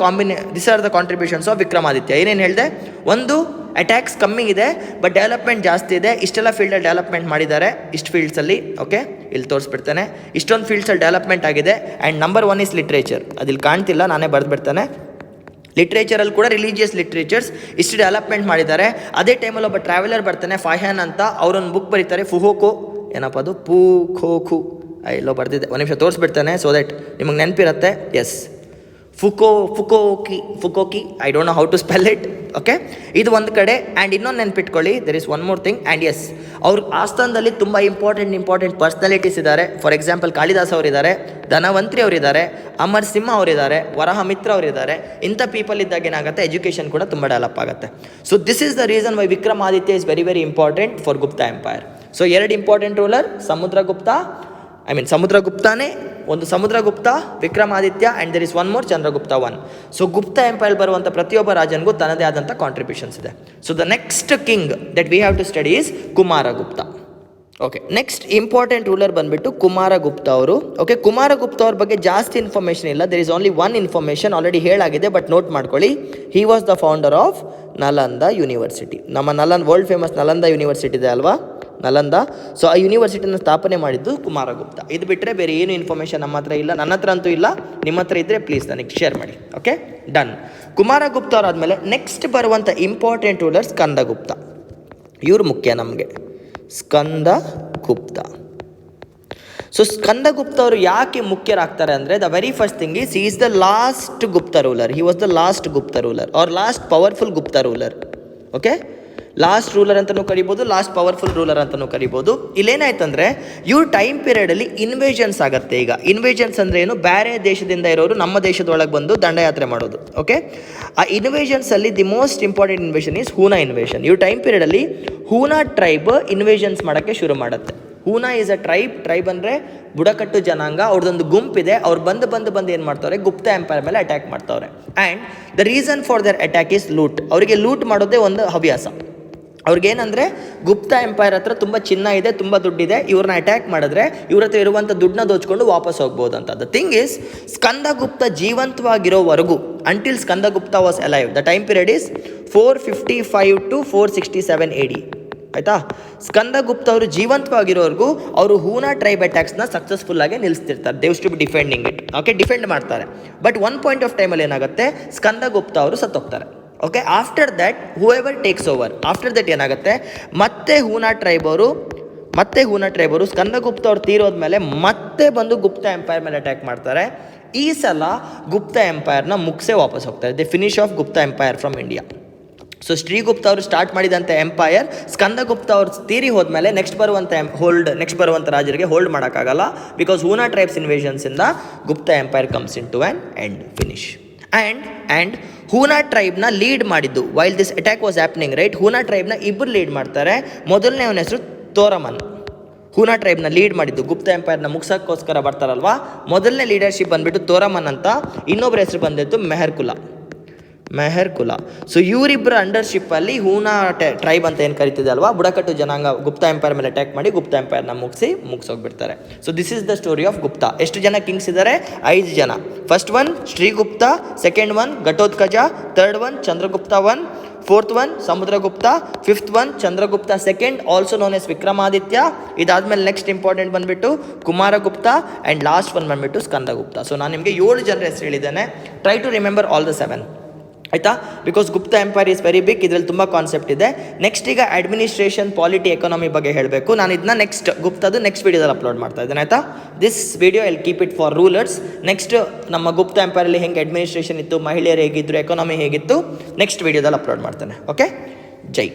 the contributions of Vikramaditya. ಏನೇನು ಹೇಳಿದೆ? ಒಂದು ಅಟ್ಯಾಕ್ಸ್ ಕಮ್ಮಿ ಇದೆ ಬಟ್ ಡೆವಲಪ್ಮೆಂಟ್ ಜಾಸ್ತಿ ಇದೆ. ಇಷ್ಟೆಲ್ಲ ಫೀಲ್ಡಲ್ಲಿ ಡೆವಲಪ್ಮೆಂಟ್ ಮಾಡಿದ್ದಾರೆ, ಇಷ್ಟು ಫೀಲ್ಡ್ಸಲ್ಲಿ. ಓಕೆ, ಇಲ್ಲಿ ತೋರಿಸ್ಬಿಡ್ತಾನೆ, ಇಷ್ಟೊಂದು ಫೀಲ್ಡ್ಸಲ್ಲಿ ಡೆವಲಪ್ಮೆಂಟ್ ಆಗಿದೆ. And number 1 is literature. ಅದಿಲ್ಲಿ ಕಾಣ್ತಿಲ್ಲ, ನಾನೇ ಬರೆದ್ಬಿಡ್ತಾನೆ. ಲಿಟ್ರೇಚರಲ್ಲಿ ಕೂಡ ರಿಲಿಜಿಯಸ್ ಲಿಟ್ರೇಚರ್ಸ್ ಇಷ್ಟು ಡೆವಲಪ್ಮೆಂಟ್ ಮಾಡಿದ್ದಾರೆ. ಅದೇ ಟೈಮಲ್ಲಿ ಒಬ್ಬ ಟ್ರಾವೆಲರ್ ಬರ್ತಾನೆ, ಫಾಹ್ಯಾನ್ ಅಂತ, ಅವರೊಂದು ಬುಕ್ ಬರೀತಾರೆ, ಫುಹೋಕೋ, ಏನಪ್ಪ ಅದು, ಪೂ ಖೋ ಖು, ಎಲ್ಲೋ ಬರ್ದಿದ್ದೆ, ಒಂದು ನಿಮಿಷ ತೋರಿಸ್ಬಿಡ್ತಾನೆ ಸೊ ದಟ್ ನಿಮಗೆ ನೆನಪಿರುತ್ತೆ. ಎಸ್, ಫುಕೋಕಿ, I don't know how to spell it. Okay, ಇದು ಒಂದು ಕಡೆ. ಆ್ಯಂಡ್ ಇನ್ನೊಂದು ನೆನ್ಪಿಟ್ಕೊಳ್ಳಿ, there is one more thing. And yes, ಅವ್ರ ಆಸ್ಥಾನದಲ್ಲಿ ತುಂಬ ಇಂಪಾರ್ಟೆಂಟ್ ಪರ್ಸ್ನಾಲಿಟೀಸ್ ಇದ್ದಾರೆ. ಫಾರ್ ಎಕ್ಸಾಂಪಲ್ ಕಾಳಿದಾಸ್ ಅವರಿದ್ದಾರೆ, ಧನವಂತ್ರಿ ಅವರಿದ್ದಾರೆ, ಅಮರ್ ಸಿಂಹ ಅವರಿದ್ದಾರೆ, ವರಹ ಮಿತ್ರ ಅವರಿದ್ದಾರೆ. ಇಂಥ ಪೀಪಲ್ ಇದ್ದಾಗ ಏನಾಗುತ್ತೆ, ಎಜುಕೇಷನ್ ಕೂಡ ತುಂಬ ಡೆವಲಪ್ ಆಗುತ್ತೆ. So this is the reason why Vikramaditya is very very important for Gupta empire. So 2 important ruler, ಸಮುದ್ರಗುಪ್ತಾನೇ, ಒಂದು Samudragupta, Vikramaditya, and there is one more Chandragupta 1. So Gupta empire ಬರುವಂಥ ಪ್ರತಿಯೊಬ್ಬ ರಾಜನಿಗೂ ತನ್ನದೇ ಆದಂಥ ಕಾಂಟ್ರಿಬ್ಯೂಷನ್ಸ್ ಇದೆ. So the next king that we have to study is Kumaragupta. Okay, next important ruler ಬಂದುಬಿಟ್ಟು ಕುಮಾರಗುಪ್ತ ಅವರು. ಓಕೆ, ಕುಮಾರಗುಪ್ತ ಅವ್ರ ಬಗ್ಗೆ ಜಾಸ್ತಿ ಇನ್ಫಾರ್ಮೇಷನ್ ಇಲ್ಲ, there is only one information, already ಹೇಳಾಗಿದೆ ಬಟ್ ನೋಟ್ ಮಾಡ್ಕೊಳ್ಳಿ. He was the founder of Nalanda university. ನಮ್ಮ ವರ್ಲ್ಡ್ ಫೇಮಸ್ ನಲಂದ ಯೂನಿವರ್ಸಿಟಿ ಇದೆ ಅಲ್ವಾ, ನಲಂದ. ಸೊ ಆ ಯೂನಿವರ್ಸಿಟಿನ ಸ್ಥಾಪನೆ ಮಾಡಿದ್ದು ಕುಮಾರಗುಪ್ತ. ಇದು ಬಿಟ್ಟರೆ ಬೇರೆ ಏನು ಇನ್ಫಾರ್ಮೇಷನ್ ನಮ್ಮ ಹತ್ರ ಇಲ್ಲ, ನನ್ನ ಹತ್ರ ಅಂತೂ ಇಲ್ಲ. ನಿಮ್ಮ ಹತ್ರ ಇದ್ದರೆ ಪ್ಲೀಸ್ ನನಗೆ ಶೇರ್ ಮಾಡಿ. Okay, done. ಕುಮಾರಗುಪ್ತ ಅವರಾದಮೇಲೆ ನೆಕ್ಸ್ಟ್ ಬರುವಂಥ ಇಂಪಾರ್ಟೆಂಟ್ ರೂಲರ್ ಸ್ಕಂದಗುಪ್ತ. ಇವರು ಮುಖ್ಯ ನಮಗೆ, ಸ್ಕಂದಗುಪ್ತ. ಸೊ ಸ್ಕಂದಗುಪ್ತ ಅವರು ಯಾಕೆ ಮುಖ್ಯರಾಗ್ತಾರೆ ಅಂದರೆ, the very first thing is, he is the last Gupta ruler. He was the last Gupta ruler or last powerful Gupta ruler. Okay, last ruler ಅಂತಲೂ ಕರಿಬೋದು, ಲಾಸ್ಟ್ ಪವರ್ಫುಲ್ ರೂಲರ್ ಅಂತಲೂ ಕರಿಬೋದು. ಇಲ್ಲೇನಾಯ್ತಂದರೆ, ಇವ್ರ ಟೈಮ್ ಪೀರಿಯಡಲ್ಲಿ ಇನ್ವೇಷನ್ಸ್ ಆಗುತ್ತೆ. ಈಗ ಇನ್ವೇಷನ್ಸ್ ಅಂದರೆ ಏನು, ಬೇರೆ ದೇಶದಿಂದ ಇರೋರು ನಮ್ಮ ದೇಶದೊಳಗೆ ಬಂದು ದಂಡಯಾತ್ರೆ ಮಾಡೋದು. ಓಕೆ, ಆ ಇನ್ವೇಷನ್ಸಲ್ಲಿ the most important invasion is Huna invasion. ಇವ್ರ ಟೈಮ್ ಪೀರಿಯಡಲ್ಲಿ ಹೂನಾ ಟ್ರೈಬ್ ಇನ್ವೇಷನ್ಸ್ ಮಾಡೋಕ್ಕೆ ಶುರು ಮಾಡುತ್ತೆ. ಹೂನಾ ಈಸ್ ಅ ಟ್ರೈಬ್ ಅಂದರೆ ಬುಡಕಟ್ಟು ಜನಾಂಗ, ಅವ್ರದ್ದೊಂದು ಗುಂಪಿದೆ. ಅವ್ರು ಬಂದು ಏನು ಮಾಡ್ತಾರೆ, ಗುಪ್ತಾ ಎಂಪೈರ್ ಮೇಲೆ ಅಟ್ಯಾಕ್ ಮಾಡ್ತಾರೆ. And the reason for there attack is loot. ಅವರಿಗೆ ಲೂಟ್ ಮಾಡೋದೇ ಒಂದು ಹವ್ಯಾಸ. ಅವ್ರಿಗೇನಂದರೆ, ಗುಪ್ತಾ ಎಂಪೈರ್ ಹತ್ರ ತುಂಬ ಚಿನ್ನ ಇದೆ, ತುಂಬ ದುಡ್ಡಿದೆ, ಇವ್ರನ್ನ ಅಟ್ಯಾಕ್ ಮಾಡಿದ್ರೆ ಇವ್ರ ಹತ್ರ ಇರುವಂಥ ದುಡ್ಡನ್ನ ದೋಚ್ಕೊಂಡು ವಾಪಸ್ ಹೋಗ್ಬೋದು ಅಂತ. ದ ಥಿಂಗ್ ಈಸ್, ಸ್ಕಂದಗುಪ್ತ ಜೀವಂತವಾಗಿರೋವರೆಗೂ, until Skandagupta was alive, the time period is 455 to 467 AD. ಆಯಿತಾ, ಸ್ಕಂದಗುಪ್ತ ಅವರು ಜೀವಂತವಾಗಿರೋವರೆಗೂ ಅವರು ಹೂನಾ ಟ್ರೈಬ್ ಅಟ್ಯಾಕ್ಸ್ನ ಸಕ್ಸಸ್ಫುಲ್ಲಾಗಿ ನಿಲ್ಲಿಸ್ತಿರ್ತಾರೆ. They use to be defending it. Okay, defend ಮಾಡ್ತಾರೆ. ಬಟ್ ಒನ್ ಪಾಯಿಂಟ್ ಆಫ್ ಟೈಮಲ್ಲಿ ಏನಾಗುತ್ತೆ, ಸ್ಕಂದಗುಪ್ತ ಅವರು ಸತ್ತೋಗ್ತಾರೆ. Okay, after that whoever takes over, after that ಏನಾಗುತ್ತೆ, ಮತ್ತೆ ಹೂನಾ ಟ್ರೈಬ್ ಅವರು ಸ್ಕಂದಗುಪ್ತ ಅವ್ರು ತೀರೋದ್ಮೇಲೆ ಮತ್ತೆ ಬಂದು ಗುಪ್ತಾ ಎಂಪೈರ್ ಮೇಲೆ ಅಟ್ಯಾಕ್ ಮಾಡ್ತಾರೆ. ಈ ಸಲ ಗುಪ್ತಾ ಎಂಪೈರ್ನ ಮುಗಿಸೇ ವಾಪಸ್ ಹೋಗ್ತಾರೆ. They finish of Gupta empire from India. So Sri Gupta ಅವರು ಸ್ಟಾರ್ಟ್ ಮಾಡಿದಂಥ ಎಂಪೈರ್, ಸ್ಕಂದಗುಪ್ತ ಅವ್ರು ತೀರಿ ಹೋದ್ಮೇಲೆ ನೆಕ್ಸ್ಟ್ ಬರುವಂಥ ರಾಜರಿಗೆ ಹೋಲ್ಡ್ ಮಾಡೋಕ್ಕಾಗಲ್ಲ. ಬಿಕಾಸ್ ಹೂನಾ ಟ್ರೈಬ್ಸ್ ಇನ್ವೇಷನ್ಸಿಂದ Gupta empire comes in to an end, finish. And Huna ಟ್ರೈಬ್ನ ಲೀಡ್ ಮಾಡಿದ್ದು, while this attack was happening, right, Huna ಟ್ರೈಬ್ನ ಇಬ್ಬರು ಲೀಡ್ ಮಾಡ್ತಾರೆ. ಮೊದಲನೇ ಅವನ ಹೆಸರು ತೋರಮನ್. ಹೂನಾ ಟ್ರೈಬ್ನ ಲೀಡ್ ಮಾಡಿದ್ದು, ಗುಪ್ತಾ ಎಂಪೈರ್ನ ಮುಗ್ಸೋಕ್ಕೋಸ್ಕರ ಬರ್ತಾರಲ್ವಾ, ಮೊದಲನೇ ಲೀಡರ್ಶಿಪ್ ಬಂದುಬಿಟ್ಟು ತೋರಮನ್ ಅಂತ. ಇನ್ನೊಬ್ಬರ ಹೆಸರು ಬಂದಿತ್ತು ಮೆಹರ್ ಕುಲ. ಸೊ ಇವರಿಬ್ಬರ ಅಂಡರ್ಶಿಪ್ಪಲ್ಲಿ ಹೂನಾ ಟ್ರೈಬ್ ಅಂತ ಏನು ಕರಿತಿದೆ ಅಲ್ವಾ, ಬುಡಕಟ್ಟು ಜನಾಂಗ ಗುಪ್ತಾ ಎಂಪೈರ್ ಮೇಲೆ ಅಟ್ಯಾಕ್ ಮಾಡಿ ಗುಪ್ತಾ ಎಂಪೈರ್ನ ಮುಗಿಸೋಗ್ಬಿಡ್ತಾರೆ. So this is the story of Gupta. ಎಷ್ಟು ಜನ ಕಿಂಗ್ಸ್ ಇದ್ದಾರೆ, 5 ಜನ. First one Srigupta, second one Ghatotkacha, third one Chandragupta 1, fourth one Samudragupta, fifth one Chandragupta second, also known as Vikramaditya. ಇದಾದಮೇಲೆ ನೆಕ್ಸ್ಟ್ ಇಂಪಾರ್ಟೆಂಟ್ ಬಂದುಬಿಟ್ಟು ಕುಮಾರಗುಪ್ತ, ಆ್ಯಂಡ್ ಲಾಸ್ಟ್ ಒನ್ ಬಂದುಬಿಟ್ಟು ಸ್ಕಂದಗುಪ್ತ. ಸೊ ನಾನು ನಿಮಗೆ 7 ಜನರ ಹೆಸರು ಹೇಳಿದ್ದೇನೆ. Try to remember all the 7, ಆಯಿತಾ, because Gupta empire is very big. ಇದರಲ್ಲಿ ತುಂಬ ಕಾನ್ಸೆಪ್ಟ್ ಇದೆ. ನೆಕ್ಸ್ಟ್ ಈಗ ಅಡ್ಮಿನಿಸ್ಟ್ರೇಷನ್, ಪಾಲಿಟಿ, ಎಕಾನಮಿ ಬಗ್ಗೆ ಹೇಳಬೇಕು. ನಾನು ಇದನ್ನ ನೆಕ್ಸ್ಟ್ ವೀಡಿಯೋದಲ್ಲಿ ಅಪ್ಲೋಡ್ ಮಾಡ್ತಾ ಇದ್ದೇನೆ, ಆಯಿತಾ. This video I keep it for rulers. Next ನಮ್ಮ ಗುಪ್ತಾ ಎಂಪೈರಲ್ಲಿ ಹೆಂಗೆ ಅಡ್ಮಿನಿಸ್ಟ್ರೇಷನ್ ಇತ್ತು, ಮಹಿಳೆಯರು ಹೇಗಿದ್ದರು, ಎಕಾನಮಿ ಹೇಗಿತ್ತು, ನೆಕ್ಸ್ಟ್ ವೀಡಿಯೋದಲ್ಲಿ ಅಪ್ಲೋಡ್ ಮಾಡ್ತೇನೆ. ಓಕೆ, ಜೈ.